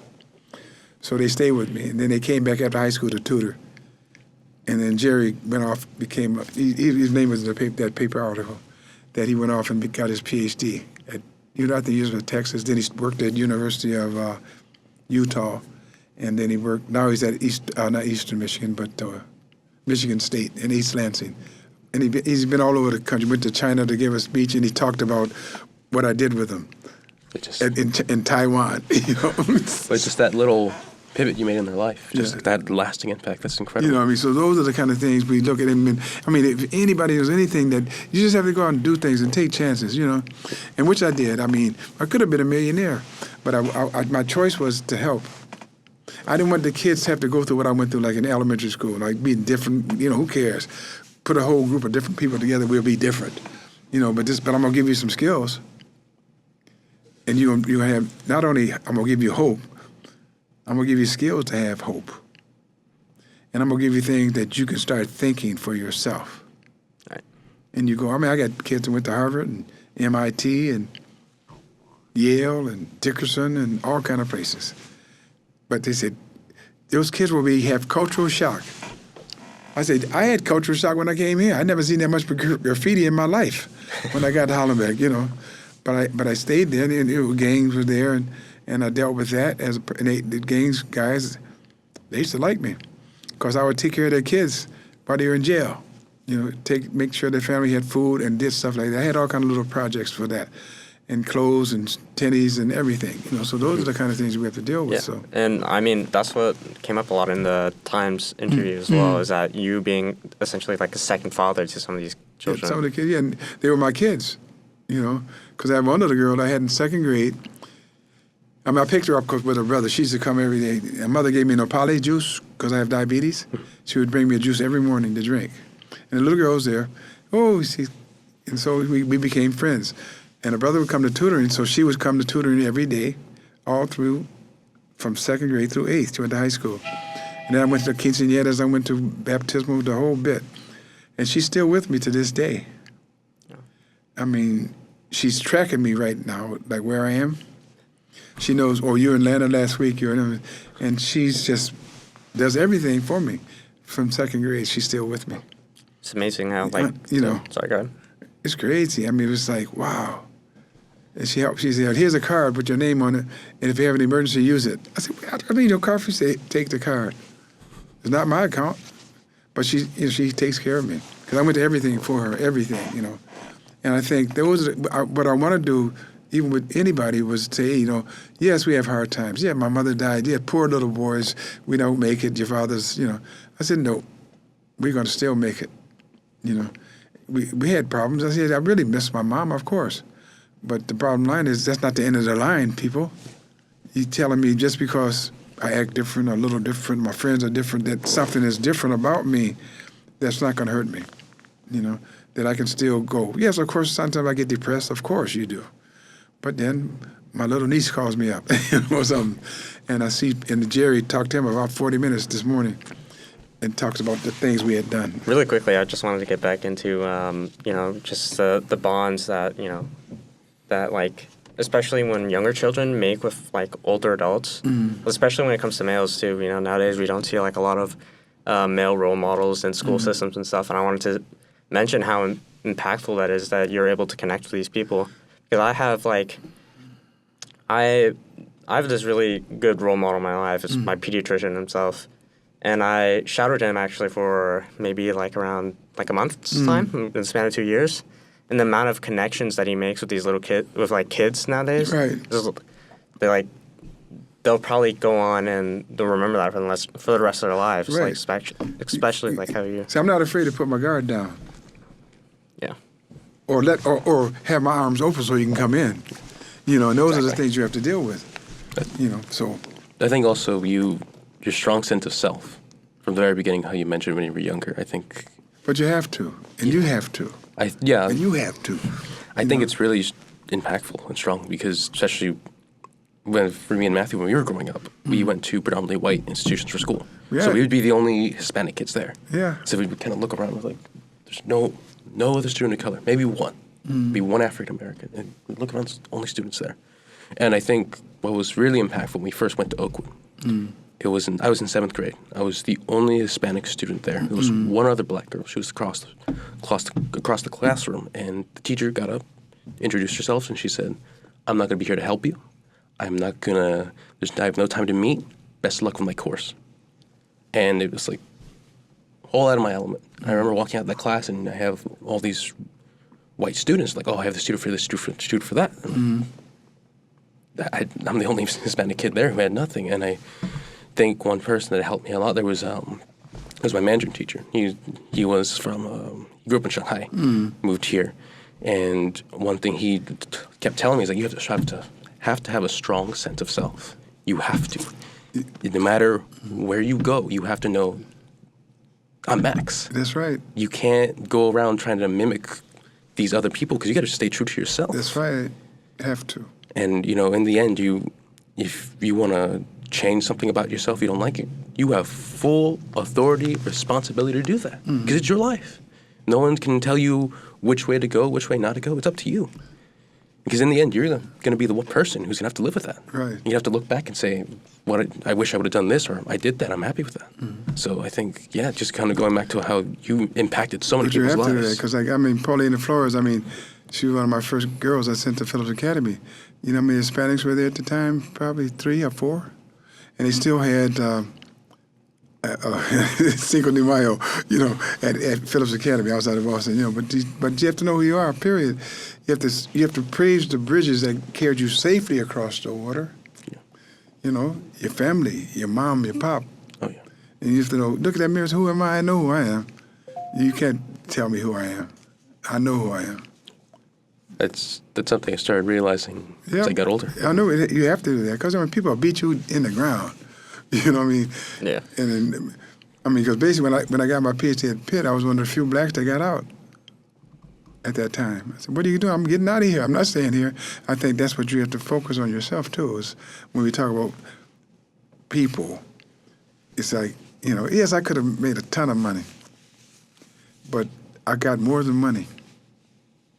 So they stayed with me, and then they came back after high school to tutor. And then Jerry went off, his name was in that paper article, that he went off and got his PhD at University of Texas. Then he worked at University of Utah. And then now he's at not Eastern Michigan, but Michigan State in East Lansing. And he's been all over the country, went to China to give a speech, and he talked about what I did with him in Taiwan. But just that little pivot you made in their life. Just like that lasting impact. That's incredible. You know what I mean? So those are the kind of things we look at. I mean, if anybody knows anything, that you just have to go out and do things and take chances, you know, and which I did. I mean, I could have been a millionaire, but my choice was to help. I didn't want the kids to have to go through what I went through, like in elementary school, like being different. You know, who cares? Put a whole group of different people together, we'll be different. You know, but I'm gonna give you some skills, and you have not only I'm gonna give you hope, I'm gonna give you skills to have hope, and I'm gonna give you things that you can start thinking for yourself. Right. And you go. I mean, I got kids that went to Harvard and MIT and Yale and Dickerson and all kind of places. But they said, those kids will have cultural shock. I said, I had cultural shock when I came here. I'd never seen that much graffiti in my life when I got to Hollenbeck, you know. But I stayed there, and gangs were there, and I dealt with that. The gangs guys, they used to like me because I would take care of their kids while they were in jail. You know, make sure their family had food and did stuff like that. I had all kind of little projects for that. And clothes and tennies and everything, you know. So those are the kind of things we have to deal with. Yeah. So. And I mean, that's what came up a lot in the Times interview as well, is that you being essentially like a second father to some of these children. Yeah, some of the kids, yeah, and they were my kids, you know, because I have one little girl I had in second grade. I mean, I picked her up with her brother. She used to come every day. My mother gave me nopale juice because I have diabetes. She would bring me a juice every morning to drink. And the little girl was there. And so we became friends. And her brother would come to tutoring, so she would come to tutoring every day, all through, from second grade through eighth. She went to high school. And then I went to quinceañeras, I went to baptismal, the whole bit. And she's still with me to this day. Yeah. I mean, she's tracking me right now, like where I am. She knows, you were in Atlanta last week, and she's just does everything for me. From second grade, she's still with me. It's amazing how, sorry, go ahead. It's crazy. I mean, it was like, wow. And she said, here's a card, put your name on it, and if you have an emergency, use it. I said, I don't need no card. She said, take the card. It's not my account, but she takes care of me. Because I went to everything for her, everything, you know. And I think what I want to do, even with anybody, was say, yes, we have hard times. Yeah, my mother died. Yeah, poor little boys, we don't make it. Your father's, I said, no, we're going to still make it, We had problems. I said, I really miss my mom, of course. But the bottom line is that's not the end of the line, people. You telling me just because I act different, a little different, my friends are different, that something is different about me, that's not going to hurt me, that I can still go. Yes, of course, sometimes I get depressed. Of course you do. But then my little niece calls me up, or something. And I see, and Jerry talked to him about 40 minutes this morning and talks about the things we had done. Really quickly, I just wanted to get back into, just the bonds that, that, like, especially when younger children make with, like, older adults, especially when it comes to males, too. Nowadays we don't see, like, a lot of male role models in school systems and stuff, and I wanted to mention how impactful that is that you're able to connect with these people. Because I have, like, I have this really good role model in my life. It's my pediatrician himself. And I shadowed him, actually, for maybe, like, around, like, a month's time, in the span of 2 years. And the amount of connections that he makes with these little kids nowadays, right? They'll probably go on and they'll remember that for the rest of their lives, right. Like especially like how you. See, I'm not afraid to put my guard down. Yeah. Or have my arms open so you can come in, and those are the things you have to deal with, So. I think also your strong sense of self from the very beginning, how you mentioned when you were younger. I think. But you have to, and you have to. And you have to. I think it's really impactful and strong because, especially for me and Matthew, when we were growing up, we went to predominantly white institutions for school. Yeah. So we would be the only Hispanic kids there. Yeah. So we would kind of look around and was like, there's no other student of color, maybe one, maybe one African American, and we look around, only students there. And I think what was really impactful when we first went to Oakwood. I was in 7th grade. I was the only Hispanic student there. There was one other black girl. She was across the classroom, and the teacher got up, introduced herself, and she said, "I'm not going to be here to help you. I have no time to meet. Best of luck with my course." And it was like, all out of my element. I remember walking out of that class, and I have all these white students, like, I have the student for this, student for that. I'm the only Hispanic kid there who had nothing, and think one person that helped me a lot there was my Mandarin teacher. He was from he grew up in Shanghai, moved here, and one thing he kept telling me is like you have to have a strong sense of self. You have to. No matter where you go, you have to know I'm Max. That's right. You can't go around trying to mimic these other people because you got to stay true to yourself. That's right. You have to. And in the end, if you want to change something about yourself, you don't like it, you have full authority, responsibility to do that because it's your life. No one can tell you which way to go, which way not to go. It's up to you. Because in the end, you're going to be the one person who's going to have to live with that. Right. You have to look back and say, I wish I would have done this, or I did that. I'm happy with that. So I think, just kind of going back to how you impacted so many people's lives. You have to do that because, Paulina Flores, she was one of my first girls I sent to Phillips Academy. You know how many Hispanics were there at the time? Probably 3 or 4. And they still had Cinco de Mayo, at Phillips Academy outside of Boston. But you have to know who you are. Period. You have to praise the bridges that carried you safely across the water. Yeah. Your family, your mom, your pop. Oh yeah. And you have to know. Look at that mirror. Who am I? I know who I am. You can't tell me who I am. I know who I am. That's something I started realizing as I got older. I know you have to do that because people beat you in the ground. You know what I mean? Yeah. And because basically when I got my PhD at Pitt, I was one of the few blacks that got out at that time. I said, "What are you doing? I'm getting out of here. I'm not staying here." I think that's what you have to focus on yourself too. Is when we talk about people, it's like yes, I could have made a ton of money, but I got more than money.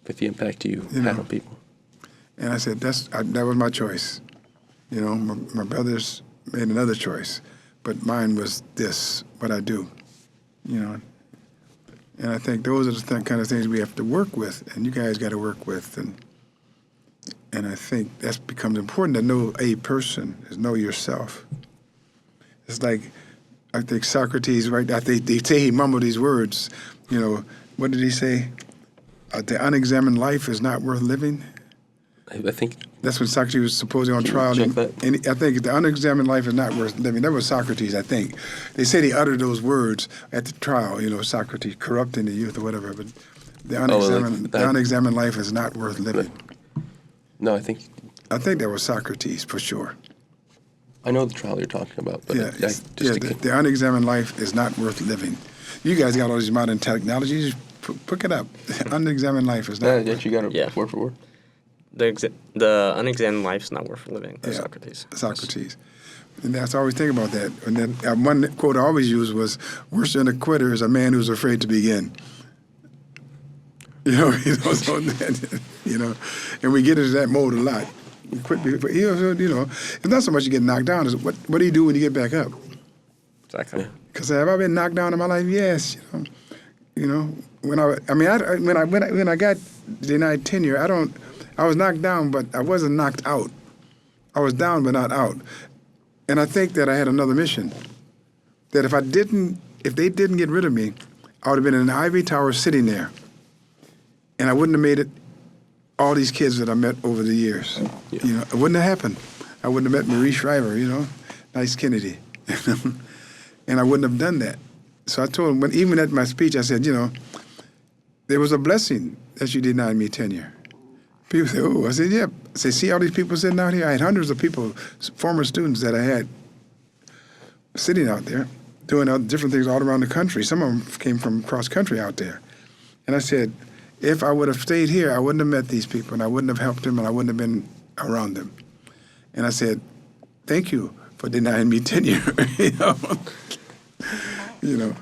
With the impact you had on people. And I said, that was my choice. My brothers made another choice, but mine was this, what I do. And I think those are the kind of things we have to work with, and you guys got to work with. And I think that becomes important to know a person, is know yourself. It's like, I think Socrates, right? They say he mumbled these words. What did he say? The unexamined life is not worth living. I think that's when Socrates was supposedly on trial. Check that. And I think the unexamined life is not worth living. That was Socrates, I think. They said he uttered those words at the trial. Socrates corrupting the youth or whatever. But the unexamined life is not worth living. No, I think that was Socrates for sure. I know the trial you're talking about, but the unexamined life is not worth living. You guys got all these modern technologies. Pick it up. Unexamined life is not. You got it word for word. The unexamined life is not worth living. Socrates. Socrates. And that's I always think about that. And then one quote I always use was, "Worse than a quitter is a man who's afraid to begin." And we get into that mode a lot. We quit, it's not so much you get knocked down, it's what do you do when you get back up? Exactly. Because have I been knocked down in my life? Yes. When I got denied tenure, I was knocked down, but I wasn't knocked out. I was down, but not out. And I think that I had another mission. That if they didn't get rid of me, I would have been in an ivory tower sitting there. And I wouldn't have made it all these kids that I met over the years. Yeah. It wouldn't have happened. I wouldn't have met Marie Shriver, Nice Kennedy. And I wouldn't have done that. So I told him, even at my speech, I said, there was a blessing that you denied me tenure. People say, "Oh," I said, "Yeah." I said, "See all these people sitting out here?" I had hundreds of people, former students that I had sitting out there doing different things all around the country. Some of them came from cross country out there. And I said, if I would have stayed here, I wouldn't have met these people, and I wouldn't have helped them, and I wouldn't have been around them. And I said, thank you for denying me tenure.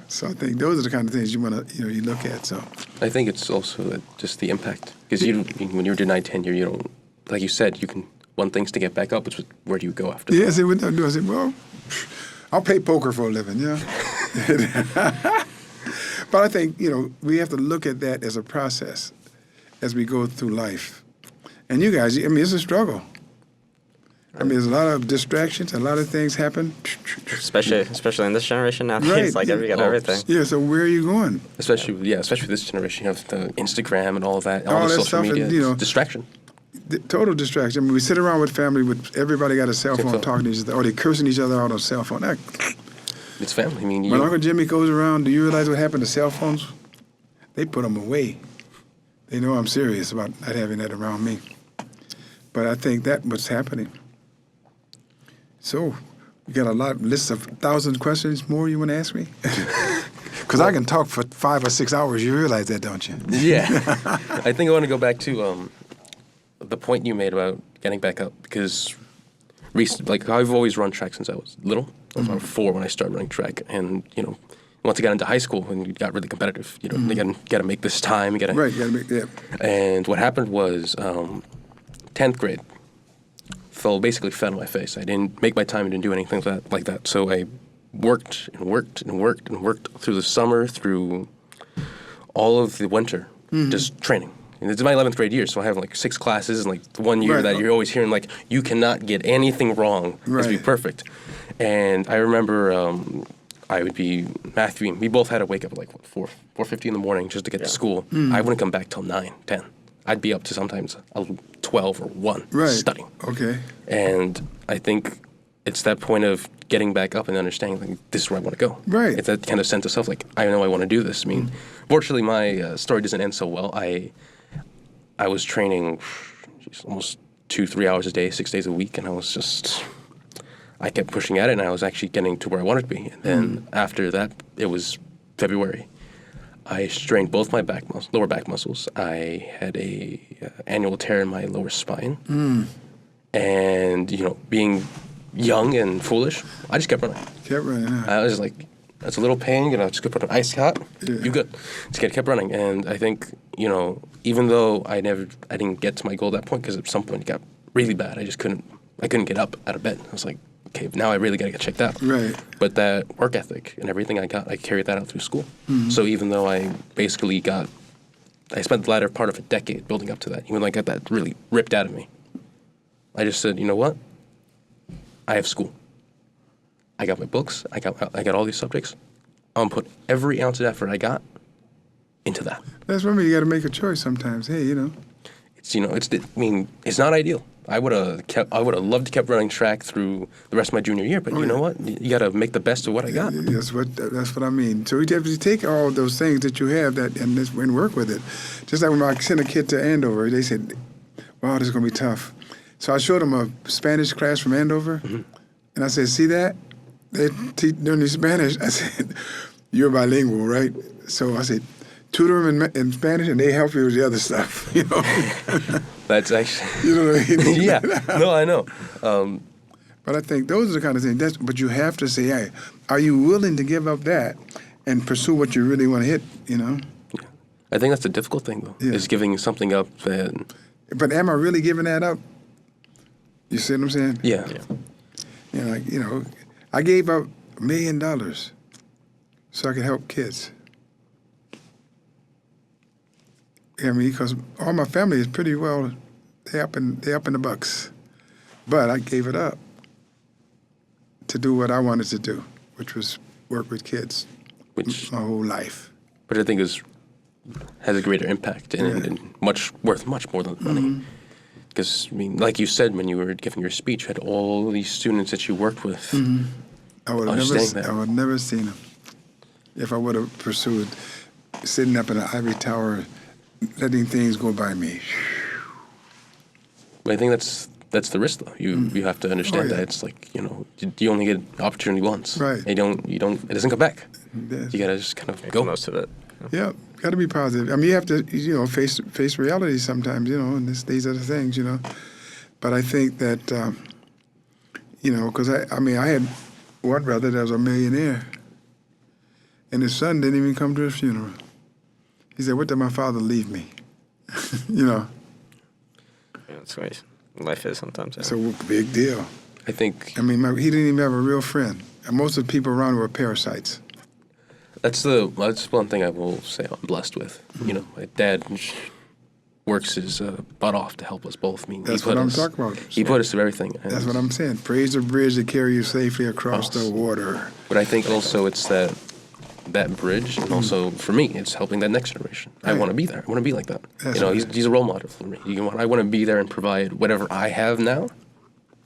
So I think those are the kind of things you want to, you look at. So I think it's also just the impact, because when you're denied tenure, you don't, like you said, one thing's to get back up. It's where do you go after? Yeah, I said, what do I do? I said, well, I'll play poker for a living, But I think, we have to look at that as a process as we go through life. And you guys, it's a struggle. There's a lot of distractions, a lot of things happen. Especially in this generation now. Right. It's like we got everything. Yeah, so where are you going? Especially this generation, you have the Instagram and all of that, all the social stuff media. And, distraction. Total distraction. I mean, we sit around with family, with everybody got a cell phone talking to each other, or they cursing each other out on cell phone. It's family. I mean, when Uncle Jimmy goes around, do you realize what happened to cell phones? They put them away. They know I'm serious about not having that around me. But I think that's what's happening. So, you got a list of 1,000 questions more you want to ask me? Because I can talk for 5 or 6 hours. You realize that, don't you? Yeah. I think I want to go back to the point you made about getting back up, because I've always run track since I was little. I was about 4 when I started running track, and once I got into high school and you got really competitive, you got to make this time. You got to make that. And what happened was 10th grade basically fell on my face. I didn't make my time and didn't do anything like that. So I worked and worked and worked and worked through the summer, through all of the winter, just training. And it's my 11th grade year, so I have like 6 classes, and like the 1 year that you're always hearing like, you cannot get anything wrong. It's be perfect. And I remember I would be Matthew. We both had to wake up at like 4:50 in the morning just to get to school. I wouldn't come back till 9, 10. I'd be up to sometimes 12 or 1 studying. Okay. And I think it's that point of getting back up and understanding, like, this is where I want to go. Right. It's that kind of sense of self, like, I know I want to do this. I mean, fortunately, my story doesn't end so well. I was training almost 2-3 hours a day, 6 days a week, and I kept pushing at it, and I was actually getting to where I wanted to be. And then after that, it was February. I strained both my lower back muscles. I had a annual tear in my lower spine. And, being young and foolish, I just kept running. I was like, that's a little pain, just go put an ice hot, you good. Just kept running. And I think, even though I didn't get to my goal at that point, because at some point it got really bad, I couldn't get up out of bed. I was like, okay, now I really got to get checked out. Right. But that work ethic and everything I carried that out through school. So even though I basically I spent the latter part of a decade building up to that, even though I got that really ripped out of me, I just said, you know what? I have school. I got my books. I got all these subjects. I'm going to put every ounce of effort I got into that. That's when you got to make a choice sometimes. Hey, It's not ideal. I would have loved to kept running track through the rest of my junior year, but you know what? You got to make the best of what I got. That's what I mean. So you have to take all those things that you have and work with it. Just like when I sent a kid to Andover, they said, "Wow, this is going to be tough." So I showed them a Spanish class from Andover, and I said, "See that? They teach during Spanish." I said, "You're bilingual, right?" So I said, tutor them in Spanish, and they help you with the other stuff. That's actually. You know what I mean? Yeah. No, I know. But I think those are the kind of things. But you have to say, hey, are you willing to give up that and pursue what you really want to hit? Yeah. I think that's the difficult thing, though, is giving something up. But am I really giving that up? You see what I'm saying? Yeah. I gave up $1 million so I could help kids. Because all my family is pretty well, they up in the bucks. But I gave it up to do what I wanted to do, which was work with kids my whole life. Which I think has a greater impact and worth much more than money. Because, like you said when you were giving your speech, you had all these students that you worked with. I would have never seen them if I would have pursued sitting up in an ivory tower, letting things go by me. But I think that's the risk, though. You have to understand that it's like, you only get opportunity once. Right. And it doesn't come back. Yes. You gotta just kind of Make go the most of it. Yeah, got to be positive. You have to, face reality sometimes, and these are the things, But I think that, because I had one brother that was a millionaire, and his son didn't even come to his funeral. He said, "What did my father leave me?" Yeah, that's the way life is sometimes. Yeah. It's a big deal. I think. He didn't even have a real friend. And most of the people around were parasites. That's one thing I will say I'm blessed with. My dad works his butt off to help us both. That's what I'm talking about. He put us through everything. That's what I'm saying. Praise the bridge that carry you safely across the water. But I think also it's that that bridge, and also for me, it's helping that next generation. I want to be there. I want to be like that. That's He's a role model for me. I want to be there and provide whatever I have now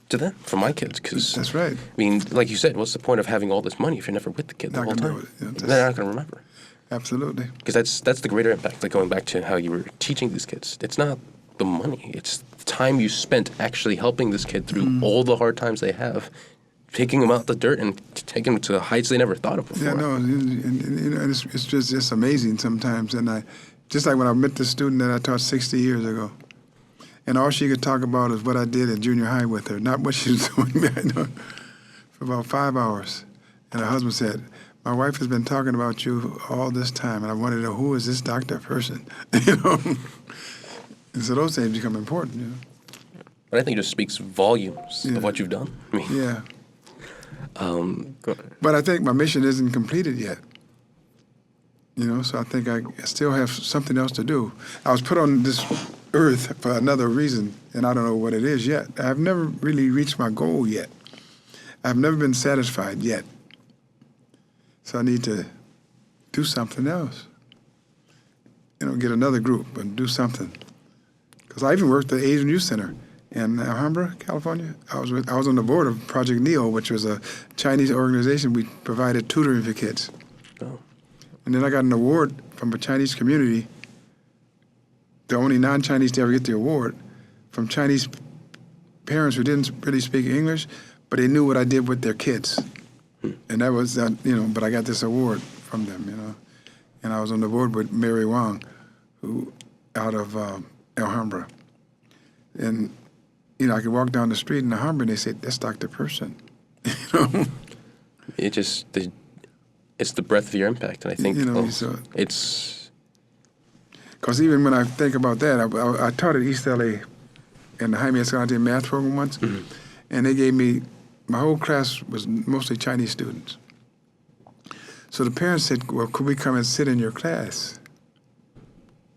to them, for my kids. Cause, That's right. I mean, like you said, what's the point of having all this money if you're never with the kid the whole time? They're not going to remember. Absolutely. Because that's the greater impact. Like going back to how you were teaching these kids, it's not the money. It's the time you spent actually helping this kid through all the hard times they have, taking them out the dirt and taking them to heights they never thought of before. Yeah, no, and it's just amazing sometimes. And just like when I met the student that I taught 60 years ago, and all she could talk about is what I did at junior high with her, not what she was doing for about 5 hours. And her husband said, "My wife has been talking about you all this time, and I wanted to know, who is this Dr. Person?" And so those things become important, But I think it just speaks volumes of what you've done. I mean, Yeah. But I think my mission isn't completed yet. So I think I still have something else to do. I was put on this earth for another reason, and I don't know what it is yet. I've never really reached my goal yet. I've never been satisfied yet. So I need to do something else. Get another group and do something. Because I even worked at the Asian Youth Center in Alhambra, California. I was on the board of Project NEO, which was a Chinese organization. We provided tutoring for kids. Oh. And then I got an award from a Chinese community, the only non-Chinese to ever get the award, from Chinese parents who didn't really speak English, but they knew what I did with their kids. And that was, but I got this award from them, And I was on the board with Mary Wong, who out of Alhambra. And, I could walk down the street in Alhambra and they said, "That's Dr. Person." It's the breadth of your impact, and I think it's... Because even when I think about that, I taught at East LA in the Jaime Escalante math program once, and they gave me, my whole class was mostly Chinese students. So the parents said, "Well, could we come and sit in your class?"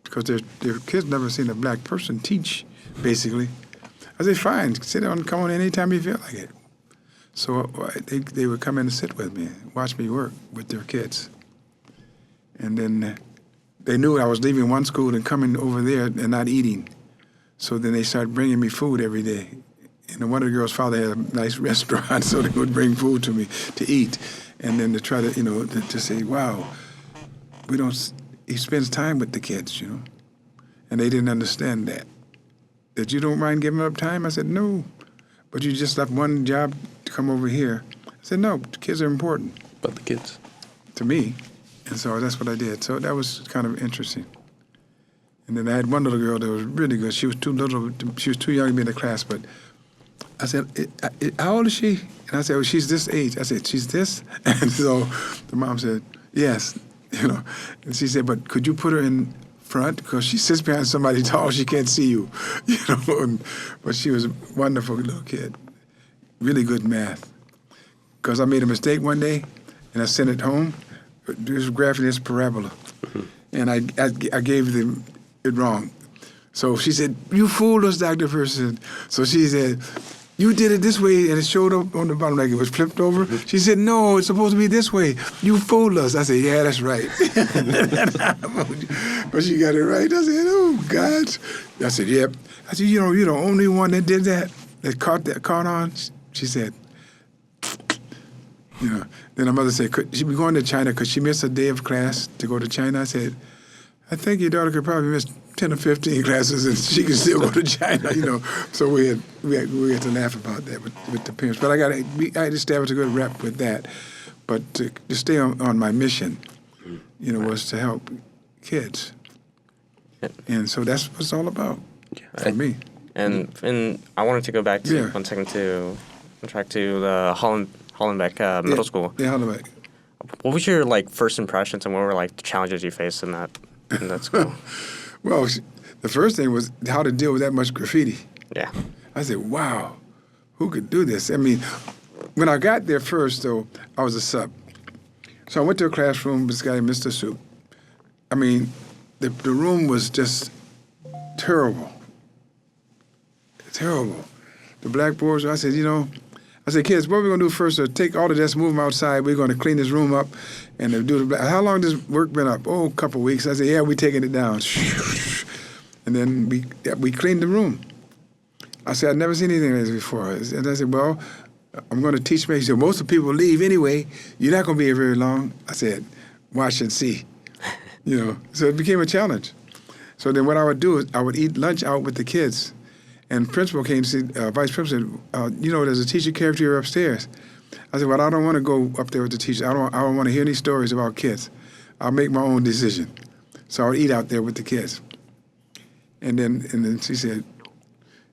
Because their kids never seen a black person teach, basically. I said, "Fine, sit down, come on anytime you feel like it." So they would come in and sit with me, watch me work with their kids. And then they knew I was leaving one school and coming over there and not eating. So then they started bringing me food every day. And one of the girls' father had a nice restaurant, so they would bring food to me to eat. And then to try to, to say, "Wow, he spends time with the kids, And they didn't understand that. That you don't mind giving up time? I said, "No. But you just left one job to come over here." I said, "No, the kids are important." But the kids. To me. And so that's what I did. So that was kind of interesting. And then I had one little girl that was really good. She was too young to be in the class, but I said, "How old is she?" And I said, "Well, she's this age." I said, "She's this?" And so the mom said, "Yes." And she said, "But could you put her in front? Because she sits behind somebody tall, she can't see you." But she was a wonderful little kid. Really good math. Because I made a mistake one day, and I sent it home. This graphing this parabola. And I gave them it wrong. So she said, "You fooled us, Dr. Person." So she said, "You did it this way," and it showed up on the bottom like it was flipped over. She said, "No, it's supposed to be this way. You fooled us." I said, "Yeah, that's right." But she got it right. I said, "Oh, God." I said, "Yep." I said, "You're the only one that did that caught on?" She said, Then her mother said, "Could she be going to China? Could she miss a day of class to go to China?" I said, "I think your daughter could probably miss 10 or 15 classes and she can still go to China." So we had to laugh about that with the parents. But I established a good rep with that. But to stay on my mission, was to help kids. And so that's what it's all about for me. And I wanted to go back to 1 second to the Hollenbeck Middle School. Yeah, Hollenbeck. What was your first impressions, and what were the challenges you faced in that school? Well, the first thing was how to deal with that much graffiti. Yeah. I said, "Wow, who could do this?" I mean, when I got there first, though, I was a sub. So I went to a classroom with this guy, Mr. Soup. I mean, the room was just terrible. Terrible. The blackboards, I said, I said, kids, what are we going to do first? Take all the desks, move them outside. We're going to clean this room up and do the. How long has this work been up? Oh, a couple of weeks. I said, yeah, we're taking it down. And then we cleaned the room. I said, I'd never seen anything like this before. And I said, well, I'm going to teach me. He said, most of the people leave anyway. You're not going to be here very long. I said, watch and see. So it became a challenge. So then what I would do is I would eat lunch out with the kids. And principal came to see, vice principal said, there's a teacher cafeteria upstairs. I said, well, I don't want to go up there with the teacher. I don't want to hear any stories about kids. I'll make my own decision. So I would eat out there with the kids. And then she said,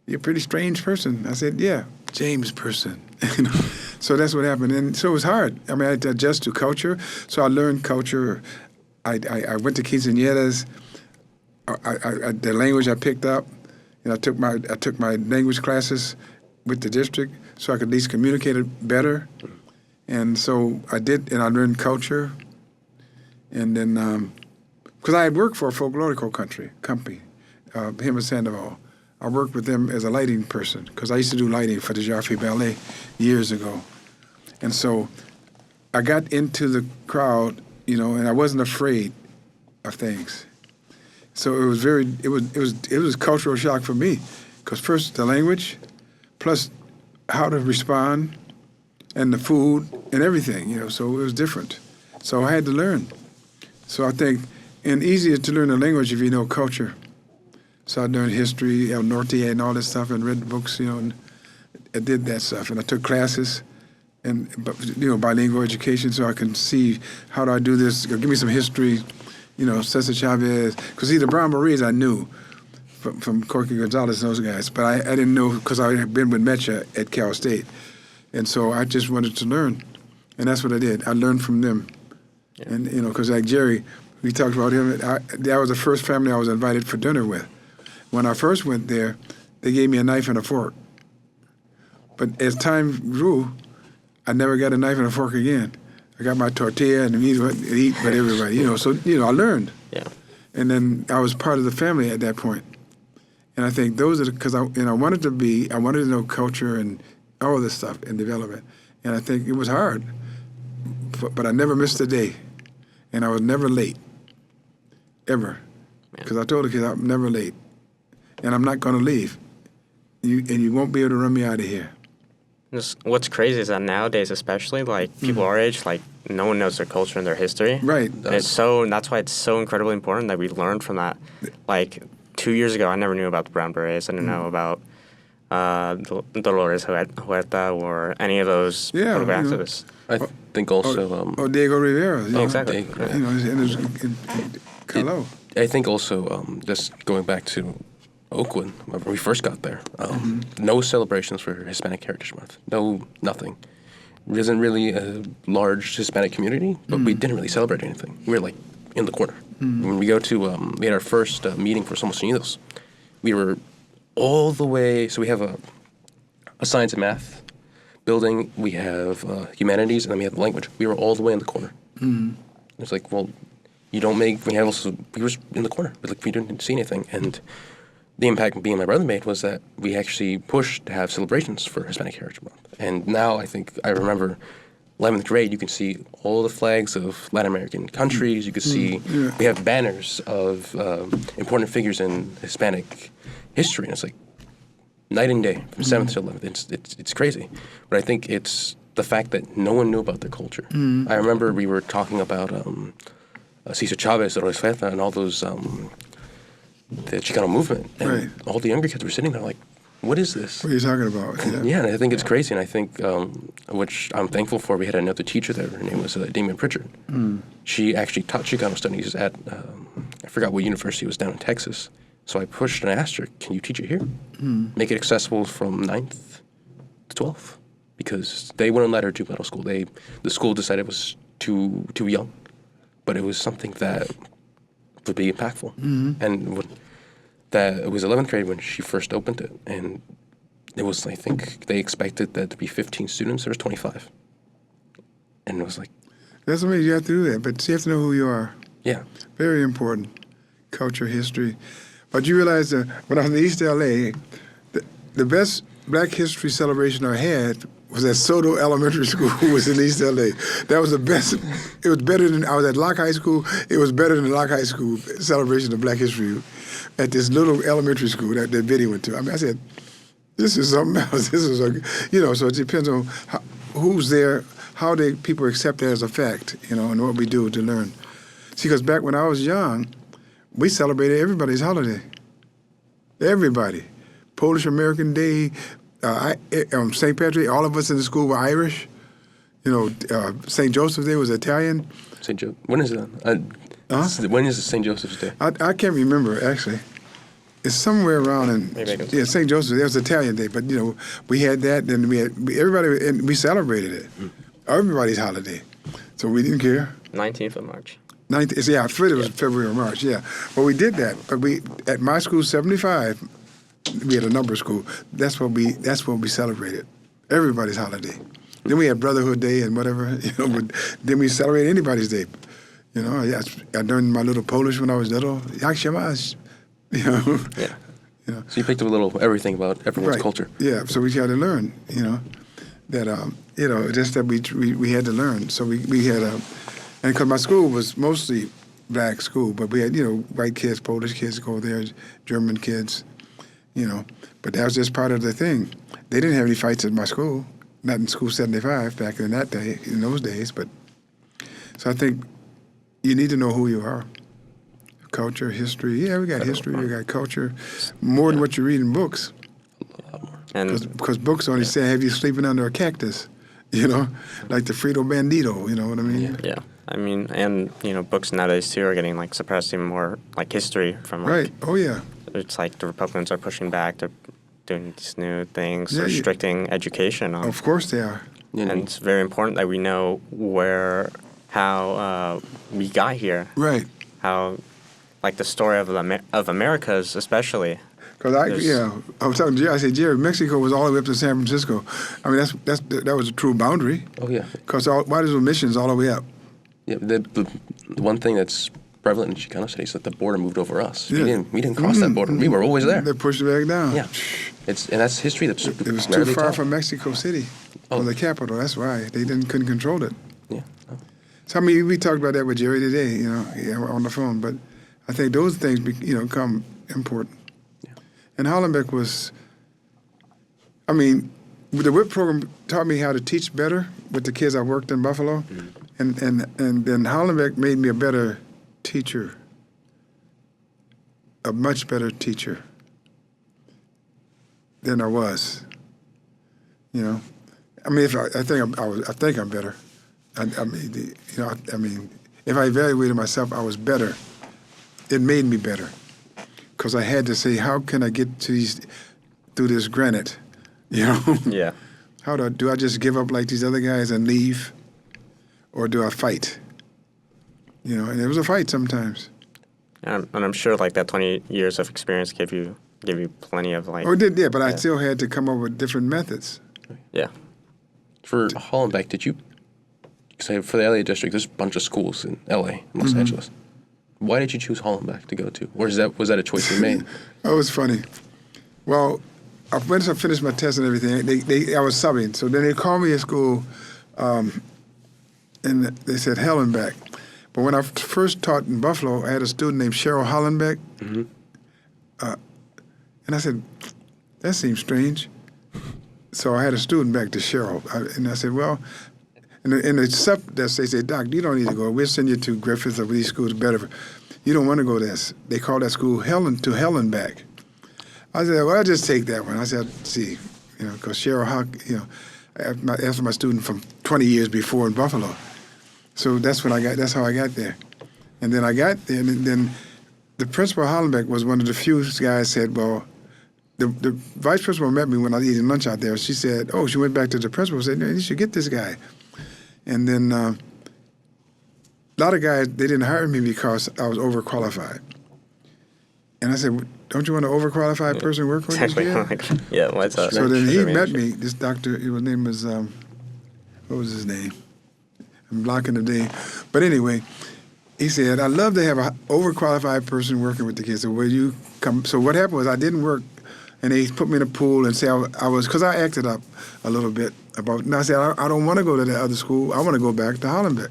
you're a pretty strange person. I said, yeah, James Person. So that's what happened. And so it was hard. I mean, I had to adjust to culture. So I learned culture. I went to quinceañeras. The language I picked up. I took my language classes with the district so I could at least communicate it better. And so I did, and I learned culture. And then, because I had worked for a folklorical company, him and Sandoval. I worked with them as a lighting person because I used to do lighting for the Joffrey Ballet years ago. And so I got into the crowd, and I wasn't afraid of things. So it was a cultural shock for me because first the language, plus how to respond, and the food and everything, so it was different. So I had to learn. So I think, and easier to learn a language if you know culture. So I learned history, El Norte and all this stuff, and read books, and I did that stuff. And I took classes, and bilingual education, so I can see how do I do this. Give me some history, Cesar Chavez. Because the Brown Berets I knew from Corky Gonzalez and those guys, but I didn't know because I had been with Mecha at Cal State. And so I just wanted to learn, and that's what I did. I learned from them. Yeah. And, because like Jerry, we talked about him. That was the first family I was invited for dinner with. When I first went there, they gave me a knife and a fork. But as time grew, I never got a knife and a fork again. I got my tortilla and eat with everybody, So, I learned. Yeah. And then I was part of the family at that point. And I think those are because I wanted to know culture and all this stuff and development. And I think it was hard, but I never missed a day. And I was never late, ever. Because I told the kids I'm never late. And I'm not going to leave. You won't be able to run me out of here. What's crazy is that nowadays, especially, people our age, no one knows their culture and their history. Right. And that's why it's so incredibly important that we learn from that. 2 years ago, I never knew about the Brown Berets. I didn't know about Dolores Huerta or any of those political activists. I think also... Diego Rivera. Exactly. Carlo. I think also, just going back to Oakwood, when we first got there, no celebrations for Hispanic Heritage Month. Nothing. There isn't really a large Hispanic community, but we didn't really celebrate anything. We were in the corner. When we go to, we had our first meeting for Somos Unidos. We were all the way, so we have a science and math building, we have humanities, and then we have the language. We were all the way in the corner. It's well, you don't make, we were in the corner, but we didn't see anything. And the impact being my brother made was that we actually pushed to have celebrations for Hispanic Heritage Month. And now I remember 11th grade, you can see all the flags of Latin American countries. You can see, we have banners of important figures in Hispanic history. And it's night and day from 7th to 11th. It's crazy. But I think it's the fact that no one knew about their culture. I remember we were talking about Cesar Chavez, Roesfeta, and all those, the Chicano movement. And all the younger kids were sitting there what is this? What are you talking about? Yeah, and I think it's crazy. And I think, which I'm thankful for, we had another teacher there. Her name was Damien Pritchard. She actually taught Chicano studies at, I forgot what university it was down in Texas. So I pushed and I asked her, can you teach it here? Make it accessible from 9th to 12th. Because they wouldn't let her do middle school. The school decided it was too young. But it was something that would be impactful. And it was 11th grade when she first opened it. And it was, I think, they expected that to be 15 students. There was 25. And it was That's amazing. You have to do that. But you have to know who you are. Yeah. Very important. Culture, history. But you realize that when I was in East L.A., the best Black history celebration I had was at Soto Elementary School, was in East LA. That was the best. It was better than, I was at Locke High School. It was better than the Locke High School celebration of Black History at this little elementary school that Biddy went to. I mean, I said, this is something else. This is, so it depends on who's there, how people accept it as a fact, and what we do to learn. See, because back when I was young, we celebrated everybody's holiday. Everybody. Polish American Day, St. Patrick, all of us in the school were Irish. St. Joseph's Day was Italian. When is it? When is St. Joseph's Day? I can't remember, actually. It's somewhere around St. Joseph's Day was Italian Day, but we had that, and everybody, and we celebrated it. Everybody's holiday, so we didn't care. 19th of March. I thought it was February or March. Yeah, but we did that. But at my school, 75, we had a number school. That's what we celebrated. Everybody's holiday. Then we had Brotherhood Day and whatever. But then we celebrated anybody's day. I learned my little Polish when I was little. Jak się masz? Yeah. So you picked up a little everything about everyone's culture. Yeah. So we had to learn. That just that we had to learn. So we had and because my school was mostly black school, but we had white kids, Polish kids go there, German kids, But that was just part of the thing. They didn't have any fights at my school, not in School 75 back in those days. But so I think you need to know who you are. Culture, history. Yeah, we got history, we got culture, more than what you read in books. Because books only say, have you sleeping under a cactus, like the Frito Bandito, you know what I mean? Yeah. I mean, and, books nowadays, too, are getting, suppressed even more, history from, Right. Oh, yeah. It's like the Republicans are pushing back. They're doing these new things, restricting education. Of course they are. And it's very important that we know how we got here. Right. How, the story of Americas, especially. Because I was talking to Jerry. I said, Jerry, Mexico was all the way up to San Francisco. I mean, that was a true boundary. Oh yeah. Because why there's missions all the way up? Yeah. The one thing that's prevalent in Chicano cities is that the border moved over us. Yeah. We didn't cross that border. We were always there. They pushed it back down. Yeah. And that's history. It was too far from Mexico City, from the capital. That's why they couldn't control it. Yeah. No. So I mean, we talked about that with Jerry today, on the phone. But I think those things, become important. Yeah. And Hollenbeck was, the WHIP program taught me how to teach better with the kids I worked in Buffalo, and then Hollenbeck made me a better teacher, a much better teacher than I was. I think I'm better. If I evaluated myself, I was better. It made me better, because I had to say, how can I get through this granite, Yeah. How do I just give up like these other guys and leave, or do I fight? And it was a fight sometimes. And I'm sure that 20 years of experience gave you plenty of Oh, it did, yeah, but I still had to come up with different methods. Yeah. For Hollenbeck, did you say for the LA district? There's a bunch of schools in LA, Los Angeles. Why did you choose Hollenbeck to go to? Or was that a choice you made? Oh, it was funny. Well, once I finished my test and everything, I was subbing. So then they called me at school, and they said Hollenbeck. But when I first taught in Buffalo, I had a student named Cheryl Hollenbeck. And I said, that seems strange. So I had a student back to Cheryl. And I said, well, in the sub desk, they said, Doc, you don't need to go. We'll send you to Griffith or these schools better. You don't want to go there. They call that school Hollenbeck. I said, well, I'll just take that one. I said, see, because Cheryl Hawk, that's my student from 20 years before in Buffalo. So that's how I got there. And then I got there, and then the principal of Hollenbeck was one of the few guys said, well, the vice principal met me when I was eating lunch out there. She said, she went back to the principal and said, you should get this guy. And then a lot of guys, they didn't hire me because I was overqualified. And I said, don't you want an overqualified person work with Exactly. this Yeah, what's up? So then he met me, this doctor, his name was, what was his name? I'm blocking the name. But anyway, he said, I'd love to have an overqualified person working with the kids. So will you come? So what happened was I didn't work And they put me in a pool and say I was, because I acted up a little bit about, and I said, I don't want to go to the other school. I want to go back to Hollenbeck.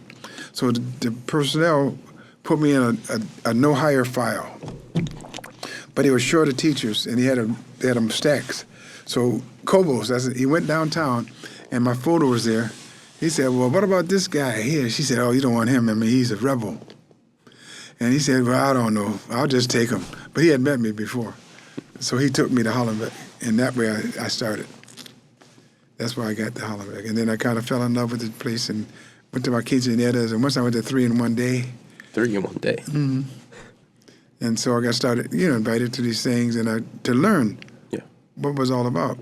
So the personnel put me in a no hire file. But he was short of teachers, and they had them stacks. So Kobos, he went downtown, and my photo was there. He said, well, what about this guy here? She said, oh, you don't want him. I mean, he's a rebel. And he said, well, I don't know. I'll just take him. But he had met me before. So he took me to Hollenbeck, and that way I started. That's why I got to Hollenbeck. And then I kind of fell in love with the place and went to my quinceañeras, and once I went to 3 in 1 day. 3 in 1 day? Mm-hmm. And so I got started, invited to these things and to learn what it was all about.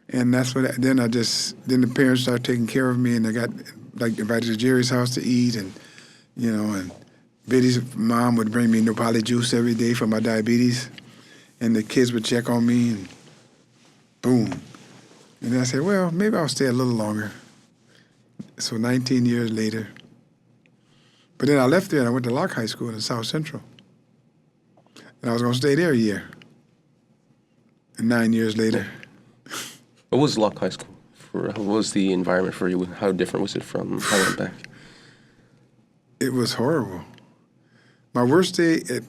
And that's what, then the parents started taking care of me, and I got invited to Jerry's house to eat, and, and Biddy's mom would bring me Nopali juice every day for my diabetes. And the kids would check on me, and boom. And I said, well, maybe I'll stay a little longer. So 19 years later. But then I left there and I went to Locke High School in South Central. And I was going to stay there a year. And 9 years later. What was Locke High School? What was the environment for you? How different was it from Hollenbeck? It was horrible. My worst day at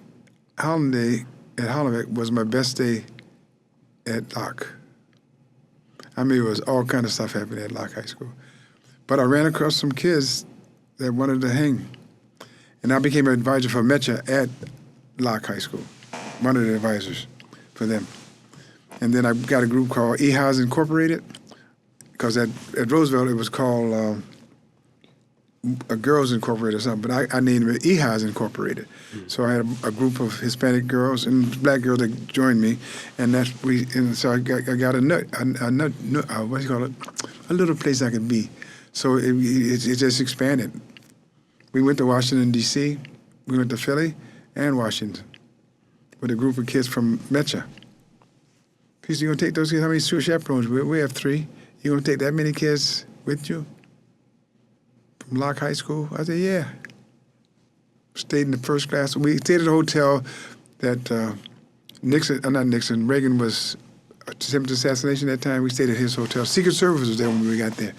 Hollenbeck was my best day at Locke. I mean, it was all kind of stuff happening at Locke High School. But I ran across some kids that wanted to hang. And I became an advisor for Mecha at Locke High School, one of the advisors for them. And then I got a group called EHA's Incorporated, because at Roosevelt it was called Girls Incorporated or something, but I named it EHA's Incorporated. Mm-hmm. So I had a group of Hispanic girls and black girls that joined me, and so I got a what do you call it? A little place I could be. So it just expanded. We went to Washington, D.C., we went to Philly and Washington with a group of kids from Mecha. He said, you gonna take those kids? How many chaperones? We have 3. You gonna take that many kids with you? From Locke High School? I said, yeah. Stayed in the first class. We stayed at a hotel that Reagan was attempted assassination at that time. We stayed at his hotel. Secret Service was there when we got there,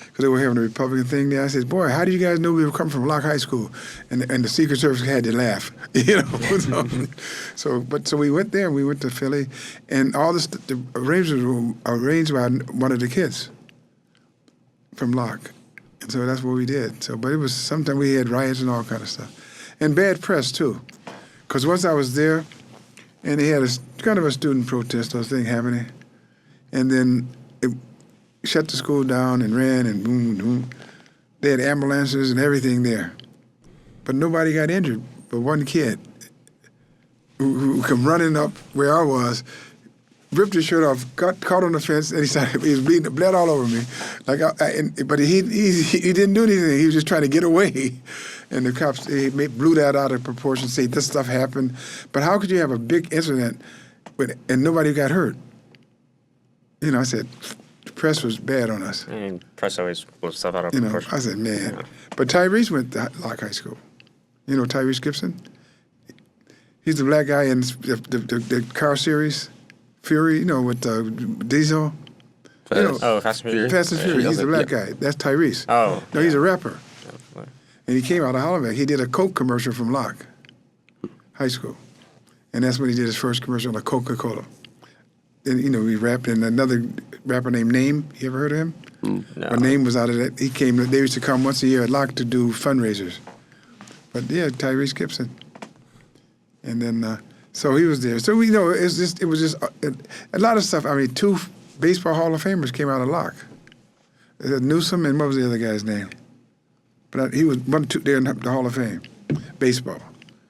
because they were having a Republican thing there. I said, boy, how do you guys know we were coming from Locke High School? And the Secret Service had to laugh, So we went there, and we went to Philly, and all the arrangements were arranged by one of the kids from Locke. And so that's what we did. But it was, sometimes we had riots and all kind of stuff. And bad press, too. Because once I was there, and they had kind of a student protest or thing happening, and then it shut the school down and ran, and boom, boom. They had ambulances and everything there. But nobody got injured but one kid who come running up where I was, ripped his shirt off, got caught on the fence, and he was bleeding, bled all over me. But he didn't do anything. He was just trying to get away. And the cops blew that out of proportion, say this stuff happened. But how could you have a big incident and nobody got hurt? I said, the press was bad on us. And press always blows stuff out of proportion. I said, man. Yeah. But Tyrese went to Locke High School. You know Tyrese Gibson? He's the black guy in the car series, Fury, with Diesel. Fast and Furious? Fast and Furious. He's the black guy. That's Tyrese. Oh. No, he's a rapper. And he came out of Hollenbeck. He did a Coke commercial from Locke High School. And that's when he did his first commercial on a Coca-Cola. And, we rapped, and another rapper named Name, you ever heard of him? No. Our Name was out of that. They used to come once a year at Locke to do fundraisers. But yeah, Tyrese Gibson. And then, so he was there. So, it was just a lot of stuff. I mean, 2 baseball Hall of Famers came out of Locke. Newsom, and what was the other guy's name? But he was 1 or 2 there in the Hall of Fame, baseball.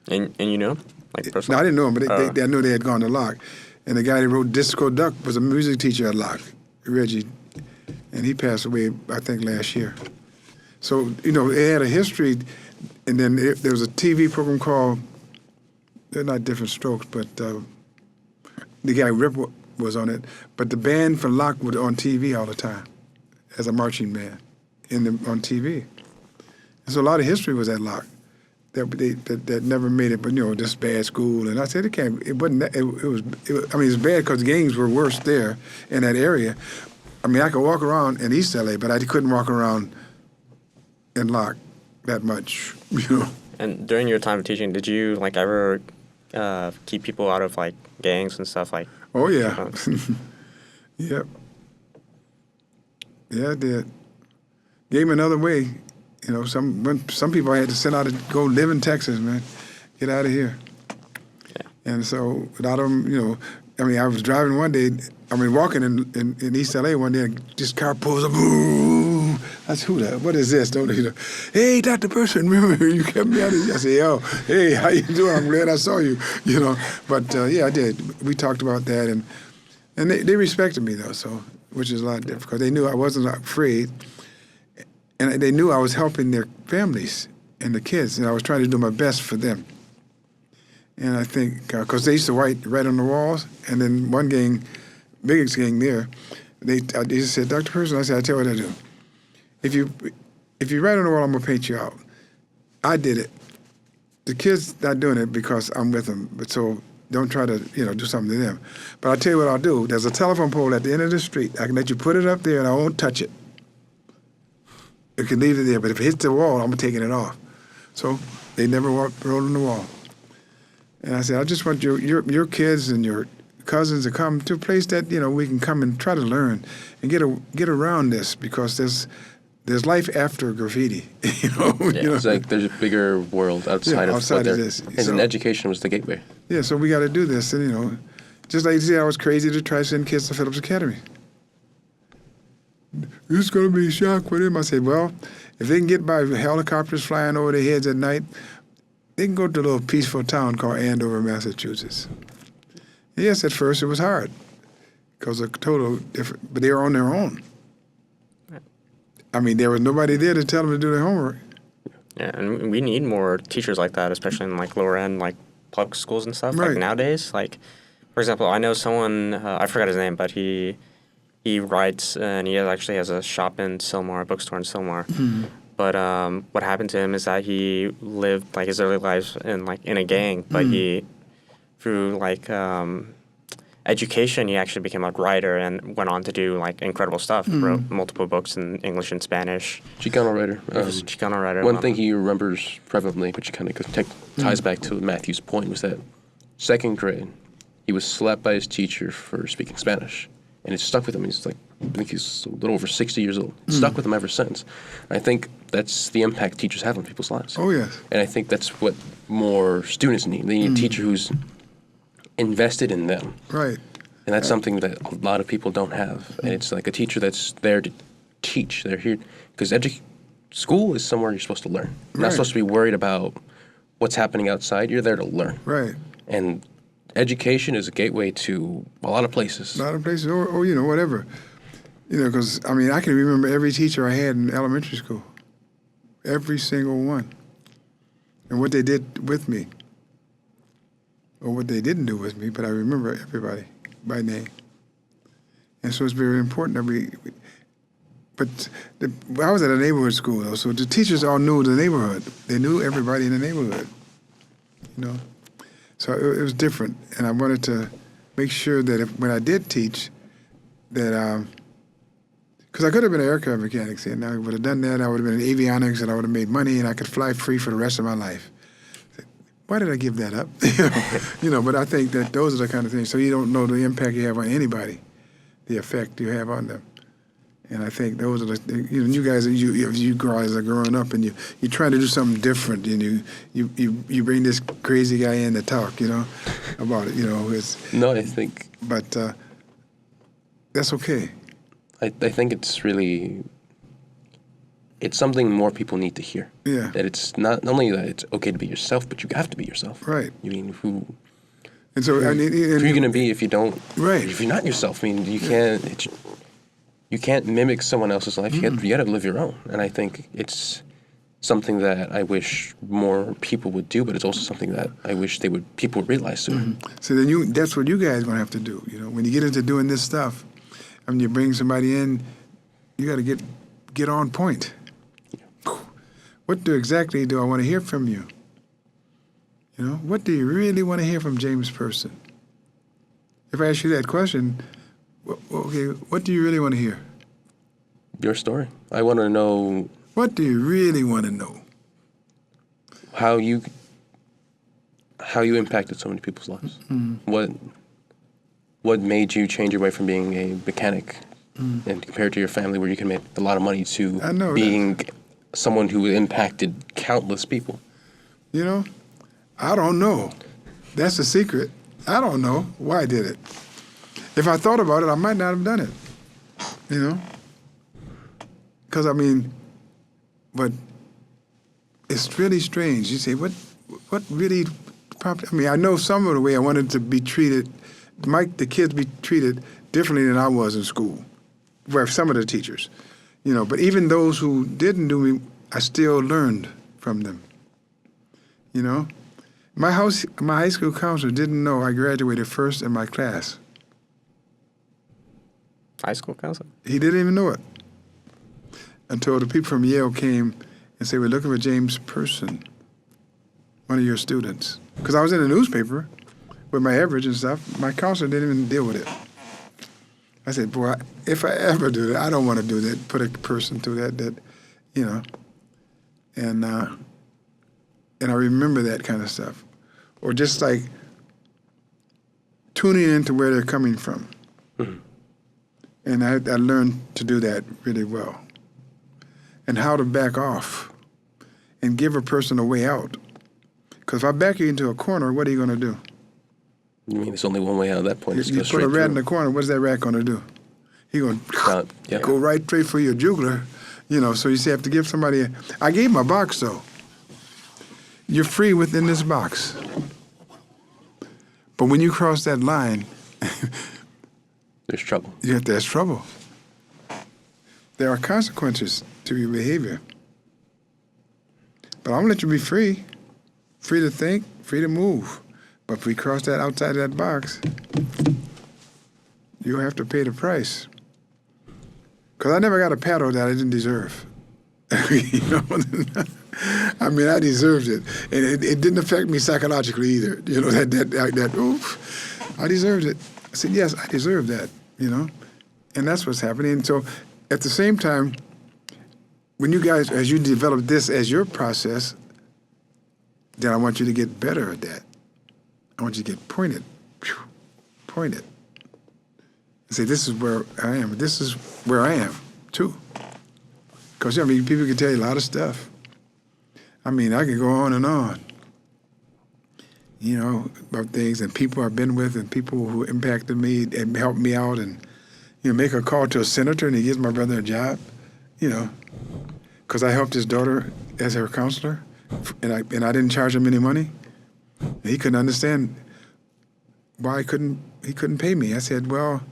And you know him? Like personally? No, I didn't know him, but I knew they had gone to Locke. And the guy that wrote Disco Duck was a music teacher at Locke, Reggie. And he passed away, I think, last year. So, it had a history. And then there was a TV program called, they're not Different Strokes, but the guy Rip was on it. But the band for Locke was on TV all the time as a marching band on TV. And so a lot of history was at Locke that never made it, but just bad school. And I said it wasn't. I mean, it's bad because the gangs were worse there in that area. I mean, I could walk around in East LA, but I couldn't walk around in Locke that much. And during your time of teaching, did you ever keep people out of gangs and stuff like? Oh yeah, yep. Yeah, I did. Gave me another way. Some people I had to send out to go live in Texas, man. Get out of here. Yeah. And so a lot of them, I mean, I was driving one day, walking in East LA one day, and this car pulls up. Ooh, that's who that? What is this? Don't you know? Hey, Dr. Person, remember you kept me out of here? I said, yo, hey, how you doing? I'm glad I saw you. But yeah, I did. We talked about that, and they respected me though, so which is a lot different because they knew I wasn't afraid. And they knew I was helping their families and the kids, and I was trying to do my best for them. And I think, because they used to write on the walls, and then one gang, biggest gang there, they just said, Dr. Person, I said, I tell you what I do. If you write on the wall, I'm going to paint you out. I did it. The kids not doing it because I'm with them, but so don't try to, do something to them. But I'll tell you what I'll do. There's a telephone pole at the end of the street. I can let you put it up there, and I won't touch it. You can leave it there, but if it hits the wall, I'm taking it off. So they never rolled on the wall. And I said, I just want your kids and your cousins to come to a place that we can come and try to learn and get around this because there's life after graffiti. It's like there's a bigger world outside of this. And education was the gateway. Yeah, so we got to do this, and just like you see, I was crazy to try to send kids to Phillips Academy. It's going to be a shock for them. I said, well, if they can get by helicopters flying over their heads at night, they can go to a little peaceful town called Andover, Massachusetts. Yes, at first it was hard because of total different, but they were on their own. I mean, there was nobody there to tell them to do their homework. Yeah, and we need more teachers like that, especially in lower end public schools and stuff. Right. Nowadays, for example, I know someone I forgot his name, but he writes, and he actually has a shop in Sylmar, a bookstore in Sylmar. Mm-hmm. But what happened to him is that he lived his early life in a gang, but he through education he actually became a writer and went on to do incredible stuff. Wrote multiple books in English and Spanish. Chicano writer. He was a Chicano writer. One thing he remembers prevalently, which kind of ties back to Matthew's point, was that second grade he was slapped by his teacher for speaking Spanish. And it stuck with him. He's I think he's a little over 60 years old. It stuck with him ever since. I think that's the impact teachers have on people's lives. Oh, yes. And I think that's what more students need. They need a teacher who's invested in them. Right. And that's something that a lot of people don't have. And it's a teacher that's there to teach. They're here because school is somewhere you're supposed to learn. You're not supposed to be worried about what's happening outside. You're there to learn. Right. And education is a gateway to a lot of places. A lot of places, or whatever. Because, I can remember every teacher I had in elementary school. Every single one. And what they did with me. Or what they didn't do with me, but I remember everybody by name. And so it's very important that I was at a neighborhood school, though, so the teachers all knew the neighborhood. They knew everybody in the neighborhood, So it was different, and I wanted to make sure that when I did teach, that because I could have been an aircraft mechanic, and I would have done that. I would have been in avionics, and I would have made money, and I could fly free for the rest of my life. Why did I give that up? But I think that those are the kind of things. So you don't know the impact you have on anybody, the effect you have on them. And I think those are you guys, you guys are growing up, and you try to do something different, and you bring this crazy guy in to talk, about it, No, I think. But that's okay. I think it's really, it's something more people need to hear. Yeah. That it's not only that it's okay to be yourself, but you have to be yourself. Right. Who? And so, who are you going to be if you don't? Right. If you're not yourself, you can't. You can't mimic someone else's life. You got to live your own. And I think it's something that I wish more people would do, but it's also something that I wish people would realize sooner. Mm-hmm. So then that's what you guys going to have to do. When you get into doing this stuff, you bring somebody in, you got to get on point. Yeah. What exactly do I want to hear from you? You know, what do you really want to hear from James Person? If I ask you that question, okay, what do you really want to hear? Your story. I want to know. What do you really want to know? How you impacted so many people's lives. What made you change your way from being a mechanic and compared to your family where you can make a lot of money to being someone who impacted countless people? You know, I don't know. That's the secret. I don't know why I did it. If I thought about it, I might not have done it. You know? Because, I mean, but it's really strange. You say, what really, I mean, I know some of the way I wanted to be treated, the kids be treated differently than I was in school, where some of the teachers, you know, but even those who didn't do me, I still learned from them, you know. My high school counselor didn't know I graduated first in my class. High school counselor? He didn't even know it until the people from Yale came and said, we're looking for James Person, one of your students. Because I was in the newspaper with my average and stuff. My counselor didn't even deal with it. I said, boy, if I ever do that, I don't want to do that, put a person through that, you know. And I remember that kind of stuff. Or just like tuning into where they're coming from. Mm-hmm. And I learned to do that really well. And how to back off and give a person a way out. Because if I back you into a corner, what are you going to do? You mean there's only one way out of that point? You put a rat in the corner, what's that rat going to do? He's going to go right straight for your jugular. You know, so you have to give somebody I gave him a box, though. You're free within this box. But when you cross that line, there's trouble. There's trouble. There are consequences to your behavior. But I'm going to let you be free. Free to think, free to move. But if we cross that outside of that box, you'll have to pay the price. Because I never got a paddle that I didn't deserve. You know? I mean, I deserved it. And it didn't affect me psychologically either. You know, oof, I deserved it. I said, yes, I deserve that, you know? And that's what's happening. And so at the same time, when you guys, as you develop this as your process, then I want you to get better at that. I want you to get pointed. And say, this is where I am. This is where I am, too. Because, I mean, people can tell you a lot of stuff. I mean, I could go on, you know, about things and people I've been with and people who impacted me and helped me out and, you know, make a call to a senator and he gives my brother a job, you know, because I helped his daughter as her counselor and I didn't charge him any money. And he couldn't understand why he couldn't pay me. I said, well,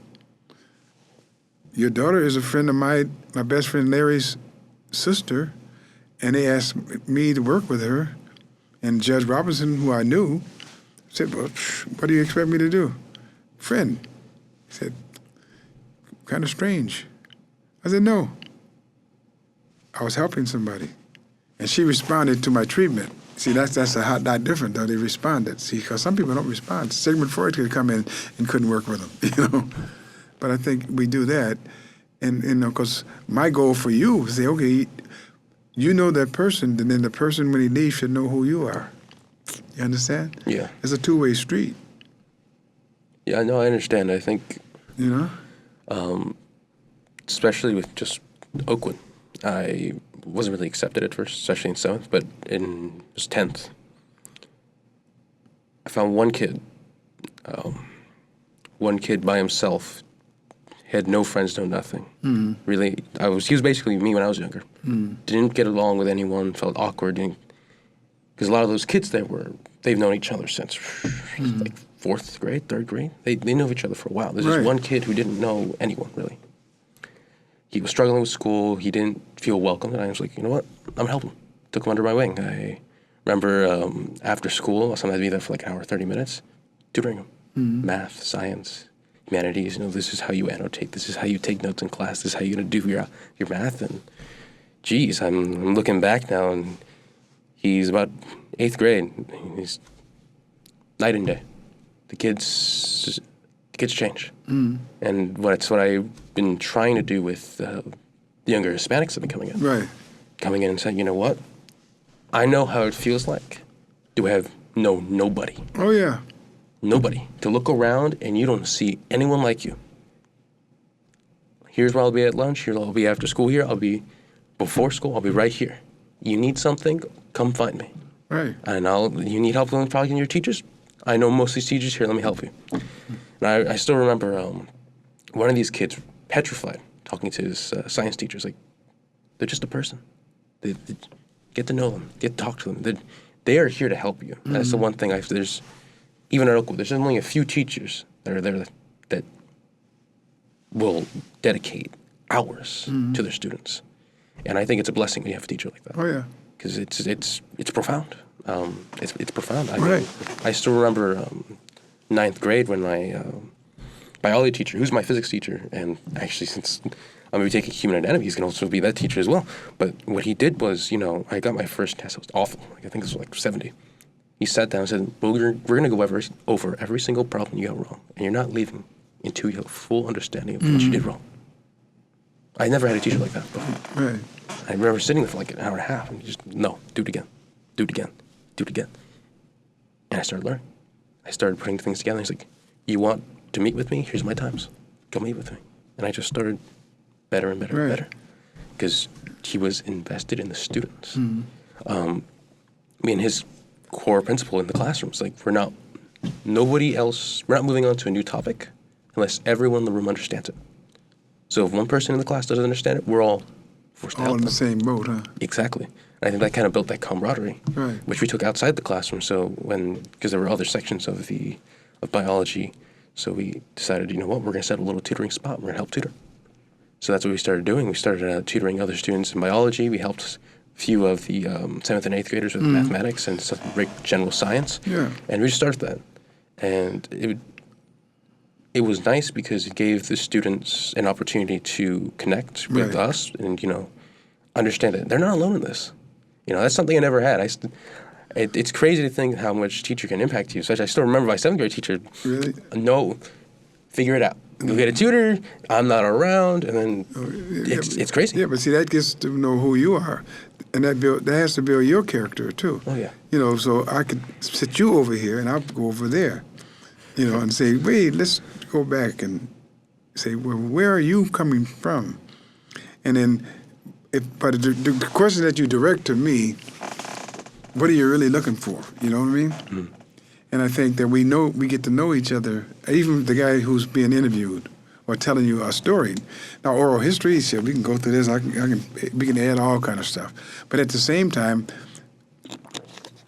your daughter is a friend of my best friend Larry's sister, and they asked me to work with her. And Judge Robinson, who I knew, said, well, what do you expect me to do? Friend. He said, kind of strange. I said, no. I was helping somebody. And she responded to my treatment. See, that's a hot lot different, though. They responded. See, because some people don't respond. Sigmund Freud could come in and couldn't work with them, you know. But I think we do that. And you know, because my goal for you is to say, okay, you know that person, and then the person, when he leaves, should know who you are. You understand? Yeah. It's a two-way street. Yeah, no, I understand. I think, you know? Especially with just Oakwood, I wasn't really accepted at first, especially in 7th, but in just 10th, I found one kid by himself, had no friends, no nothing. Mm. Really, he was basically me when I was younger. Mm. Didn't get along with anyone, felt awkward, because a lot of those kids they've known each other since like 4th grade, 3rd grade. They know each other for a while. There's just one kid who didn't know anyone, really. He was struggling with school. He didn't feel welcome, and I was like, you know what? I'm helping. Took him under my wing. I remember after school, sometimes I'd be there for like an hour, 30 minutes, tutoring him. Mm. Math, science, humanities. You know, this is how you annotate. This is how you take notes in class. This is how you're going to do your math. And, geez, I'm looking back now, and he's about 8th grade. He's night and day. The kids change. And what I've been trying to do with the younger Hispanics that have been coming in. Right. Coming in and saying, you know what? I know how it feels like to have nobody. Oh, yeah. Nobody. To look around and you don't see anyone like you. Here's where I'll be at lunch. Here I'll be after school. Here I'll be before school. I'll be right here. You need something? Come find me. Right. And you need help with probably your teachers? I know most of these teachers here. Let me help you. And I still remember one of these kids petrified talking to his science teachers. Like, they're just a person. They get to know them. Get to talk to them. They are here to help you. That's the one thing there's even at Oakwood, there's only a few teachers that are there that will dedicate hours to their students. And I think it's a blessing when you have a teacher like that. Oh, yeah. Because it's profound. It's profound. Right. I still remember ninth grade when my biology teacher, who's my physics teacher, and actually since I'm going to be taking human anatomy, he's going to also be that teacher as well. But what he did was, I got my first test. It was awful. I think it was like 70. He sat down and said, well, we're going to go over every single problem you got wrong, and you're not leaving until you have full understanding of what you did wrong. I never had a teacher like that before. Right. I remember sitting there for like an hour and a half, and just, no, do it again. Do it again. Do it again. And I started learning. I started putting things together. He's like, you want to meet with me? Here's my times. Go meet with me. And I just started better and better and better. Because he was invested in the students. His core principle in the classroom is like, we're not moving on to a new topic unless everyone in the room understands it. So if one person in the class doesn't understand it, we're all forced to help All in the them. same boat, huh? Exactly. And I think that kind of built that camaraderie, Right. which we took outside the classroom. So because there were other sections of biology, so we decided, you know what, we're going to set a little tutoring spot. We're going to help tutor. So that's what we started doing. We started tutoring other students in biology. We helped a few of the 7th and 8th graders with mathematics and some general science. Yeah. And we just started that. And it was nice because it gave the students an opportunity to connect with Right. us and, understand that they're not alone in this. That's something I never had. It's crazy to think how much teacher can impact you. I still remember my 7th grade teacher. Really? No, figure it out. Go get a tutor. I'm not around, and then it's crazy. Yeah, but see, that gets to know who you are, and that has to build your character too. Oh yeah. So I could sit you over here, and I'll go over there, and say, wait, let's go back and say, well, where are you coming from? And then, but the question that you direct to me, what are you really looking for? You know what I mean? Mm. And I think that we get to know each other, even the guy who's being interviewed or telling you a story. Now, oral history, shit, we can go through this. We can add all kind of stuff. But at the same time,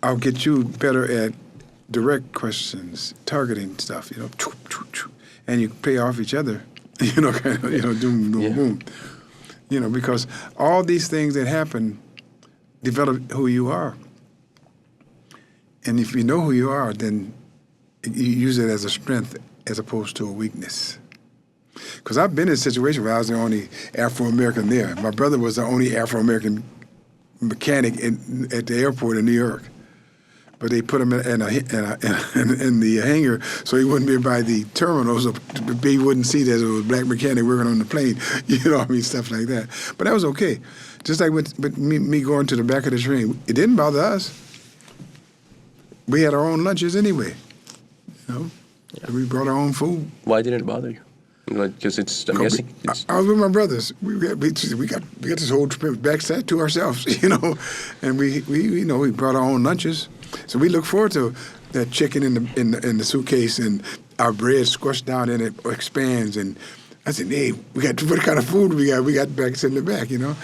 I'll get you better at direct questions, targeting stuff, and you play off each other, doom, boom, boom. Because all these things that happen develop who you are. And if you know who you are, then you use it as a strength as opposed to a weakness. Because I've been in a situation where I was the only Afro-American there. My brother was the only Afro-American mechanic at the airport in New York. But they put him in the hangar so he wouldn't be by the terminal, so he wouldn't see that it was a black mechanic working on the plane. Stuff like that. But that was okay. Just like with me going to the back of the train, it didn't bother us. We had our own lunches anyway. Yeah. We brought our own food. Why didn't it bother you? Because I was with my brothers. We got this whole backside to ourselves, and we brought our own lunches. So we look forward to that chicken in the suitcase and our bread squished down and it expands. And I said, hey, what kind of food we got? We got back in the back, And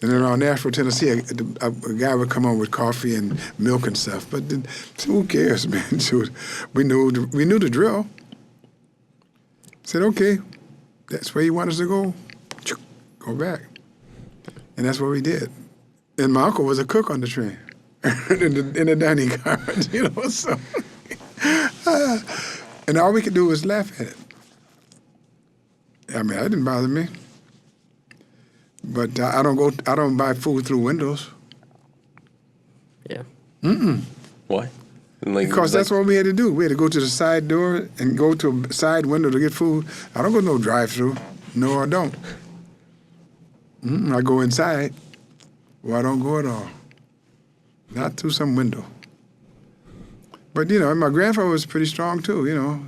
then around Nashville, Tennessee, a guy would come on with coffee and milk and stuff. But who cares, man? So we knew the drill. Said, okay, that's where you want us to go. Go back. And that's what we did. And my uncle was a cook on the train in the dining car, So, and all we could do was laugh at it. I mean, that didn't bother me. But I don't buy food through windows. Yeah. Why? Like, because that's what we had to do. We had to go to the side door and go to a side window to get food. I don't go to no drive-through. No, I don't. I go inside. Well, I don't go at all. Not through some window. But, my grandfather was pretty strong, too,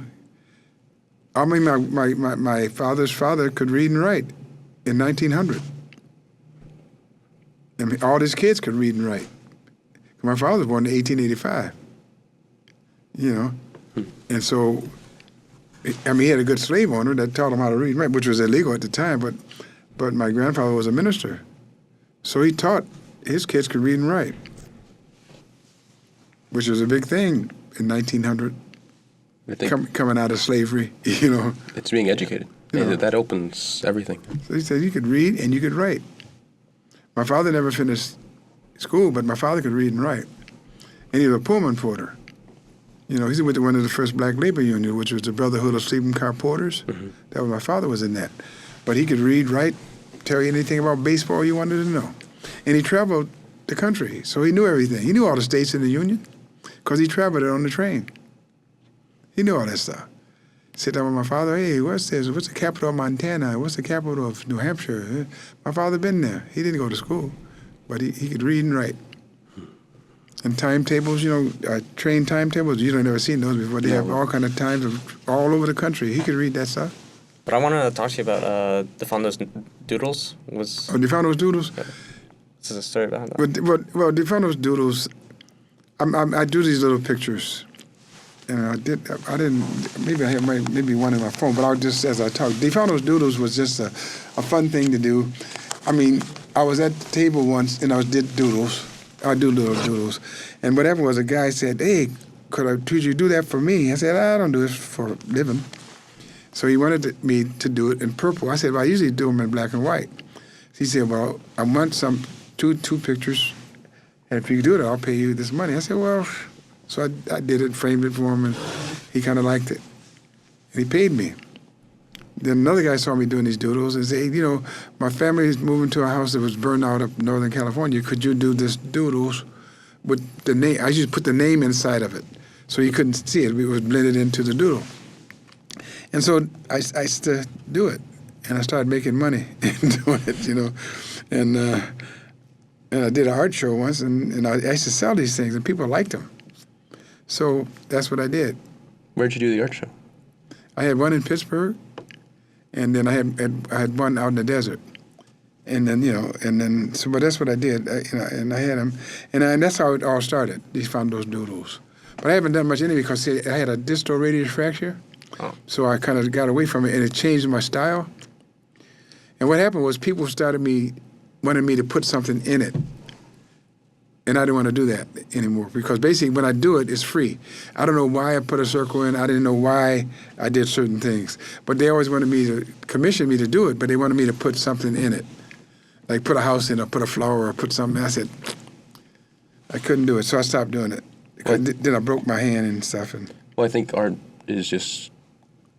I mean, my father's father could read and write in 1900. I mean, all his kids could read and write. My father was born in 1885. And so, I mean, he had a good slave owner that taught him how to read and write, which was illegal at the time, but my grandfather was a minister. So he taught his kids could read and write, which was a big thing in 1900, coming out of slavery, It's being educated. That opens everything. So he said you could read and you could write. My father never finished school, but my father could read and write. And he was a Pullman porter. He went to one of the first black labor unions, which was the Brotherhood of Sleeping Car Porters. That was my father was in that. But he could read, write, tell you anything about baseball you wanted to know. And he traveled the country, so he knew everything. He knew all the states in the union because he traveled it on the train. He knew all that stuff. Sit down with my father, hey, what's this? What's the capital of Montana? What's the capital of New Hampshire? My father been there. He didn't go to school, but he could read and write. And timetables, train timetables, you don't ever seen those before. They have all kind of times all over the country. He could read that stuff. But I want to talk to you about Defondo's doodles. Defondo's doodles? Okay. This is a story behind that. Well, Defondo's doodles, I do these little pictures. And I didn't, maybe I have maybe one in my phone, but I'll just, as I talk, Defondo's doodles was just a fun thing to do. I mean, I was at the table once and I did doodles. I do little doodles. And what happened was a guy said, hey, could you do that for me? I said, I don't do this for a living. So he wanted me to do it in purple. I said, well, I usually do them in black and white. He said, well, I want two pictures, and if you do it, I'll pay you this money. I said, well, so I did it, framed it for him, and he kind of liked it. And he paid me. Then another guy saw me doing these doodles and said, my family is moving to a house that was burned out of Northern California. Could you do this doodles with the name? I used to put the name inside of it so you couldn't see it. It was blended into the doodle. And so I used to do it, and I started making money doing it, And I did an art show once, and I used to sell these things, and people liked them. So that's what I did. Where'd you do the art show? I had one in Pittsburgh. And then I had one out in the desert, and then but that's what I did, and I had them, and that's how it all started. These found those doodles, but I haven't done much anyway because I had a distal radius fracture, so I kind of got away from it, and it changed my style. And what happened was people wanted me to put something in it, and I didn't want to do that anymore because basically when I do it, it's free. I don't know why I put a circle in. I didn't know why I did certain things. But they always wanted me to commission me to do it, but they wanted me to put something in it. Like put a house in or put a flower or put something. I said, I couldn't do it, so I stopped doing it. Then I broke my hand and stuff. Well, I think art is just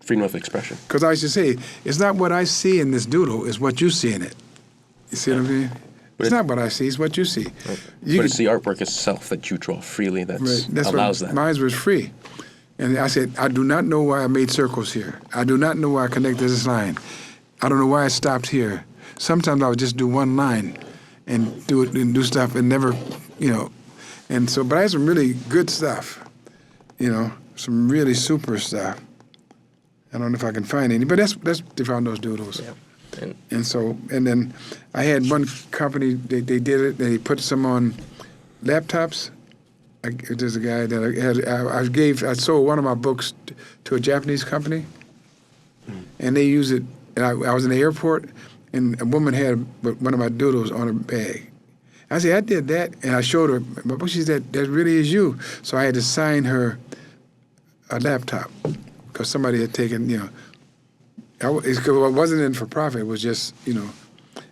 freedom of expression. Because I used to say, it's not what I see in this doodle, it's what you see in it. You see what I mean? It's not what I see, it's what you see. Right. But it's the artwork itself that you draw freely that allows that. Mine was free. And I said, I do not know why I made circles here. I do not know why I connected this line. I don't know why I stopped here. Sometimes I would just do one line and do stuff and never, And so, but I had some really good stuff, some really super stuff. I don't know if I can find any, but that's Defondo's doodles. Yeah. And then I had one company, they did it, they put some on laptops. There's a guy that I sold one of my books to a Japanese company, and they use it, and I was in the airport, and a woman had one of my doodles on her bag. I said, I did that, and I showed her my book. She said, that really is you. So I had to sign her a laptop, because somebody had taken, it wasn't in for profit. It was just,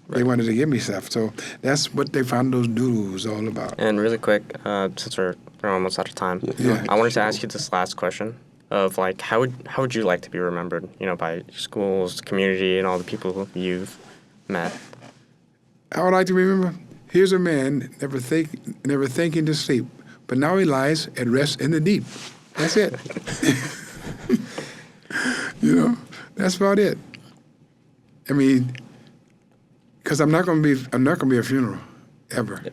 they wanted to give me stuff. So that's what Defondo's doodles all about. And really quick, since we're almost out of time, I wanted to ask you this last question of how would you like to be remembered? By schools, community, and all the people who you've met. I would like to remember. Here's a man never thinking to sleep, but now he lies at rest in the deep. That's it. You know, that's about it. I mean, because I'm not going to be a funeral ever. Yeah.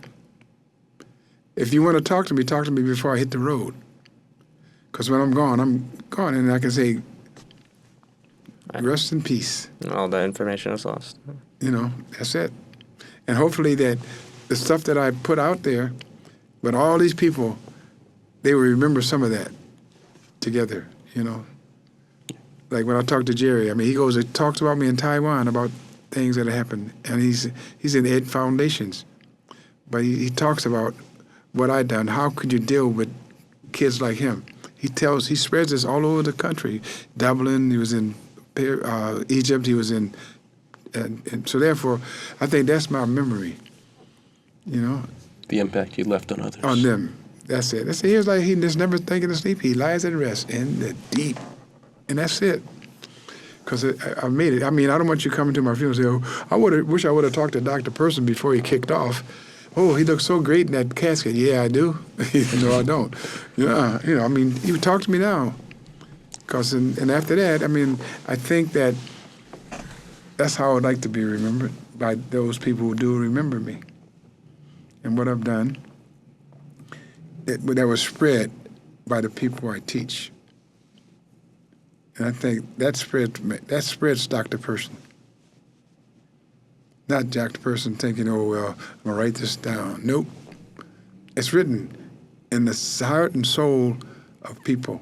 If you want to talk to me before I hit the road. Because when I'm gone, and I can say, rest in peace. All the information is lost. You know, that's it. And hopefully that the stuff that I put out there, but all these people, they will remember some of that together, you know. Like when I talk to Jerry, I mean, he goes and talks about me in Taiwan about things that have happened. And he's in Ed Foundations. But he talks about what I done. How could you deal with kids like him? He spreads this all over the country. Dublin, he was in Egypt, he was in, and so therefore, I think that's my memory, you know. The impact he left on others. On them. That's it. He was like, he just never thinking to sleep. He lies at rest in the deep. And that's it. Because I made it. I mean, I don't want you coming to my funeral and say, oh, wish I would have talked to Dr. Person before he kicked off. Oh, he looks so great in that casket. Yeah, I do. No, I don't. Yeah, you know, I mean, you talk to me now. Because, and after that, I mean, I think that's how I'd like to be remembered, by those people who do remember me. And what I've done, that was spread by the people I teach. And I think that spreads Dr. Person. Not Dr. Person thinking, oh, well, I'm going to write this down. Nope. It's written in the heart and soul of people,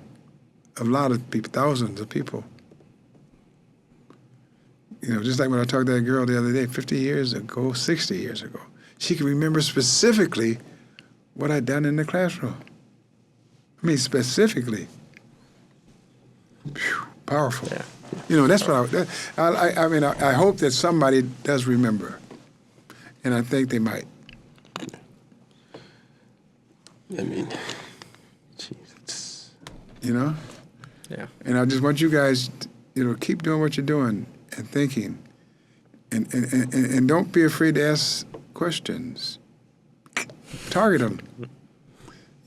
a lot of people, thousands of people. You know, just like when I talked to that girl the other day, 50 years ago, 60 years ago, she can remember specifically what I'd done in the classroom. I mean, specifically. Phew, powerful. Yeah. You know, that's what I mean, I hope that somebody does remember. And I think they might. I mean, Jesus. You know? Yeah. And I just want you guys, you know, keep doing what you're doing and thinking. And don't be afraid to ask questions. Target them.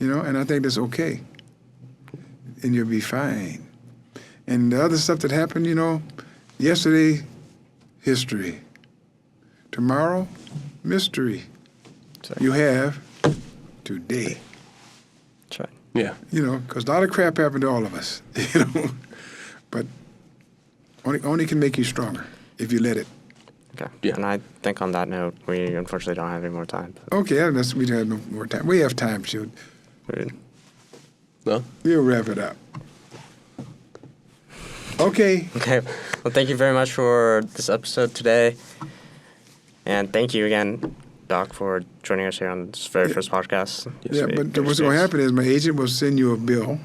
You know, and I think that's okay. And you'll be fine. And the other stuff that happened, you know, yesterday, history. Tomorrow, mystery. Sorry. You have today. That's right. Yeah. You know, because a lot of crap happened to all of us, you know. But only can make you stronger if you let it. Okay. Yeah. And I think on that note, we unfortunately don't have any more time. Okay, we don't have no more time. We have time, shoot. No? We'll wrap it up. Okay. Okay. Well, thank you very much for this episode today. And thank you again, Doc, for joining us here on this very first podcast. Yeah, but what's going to happen is my agent will send you a bill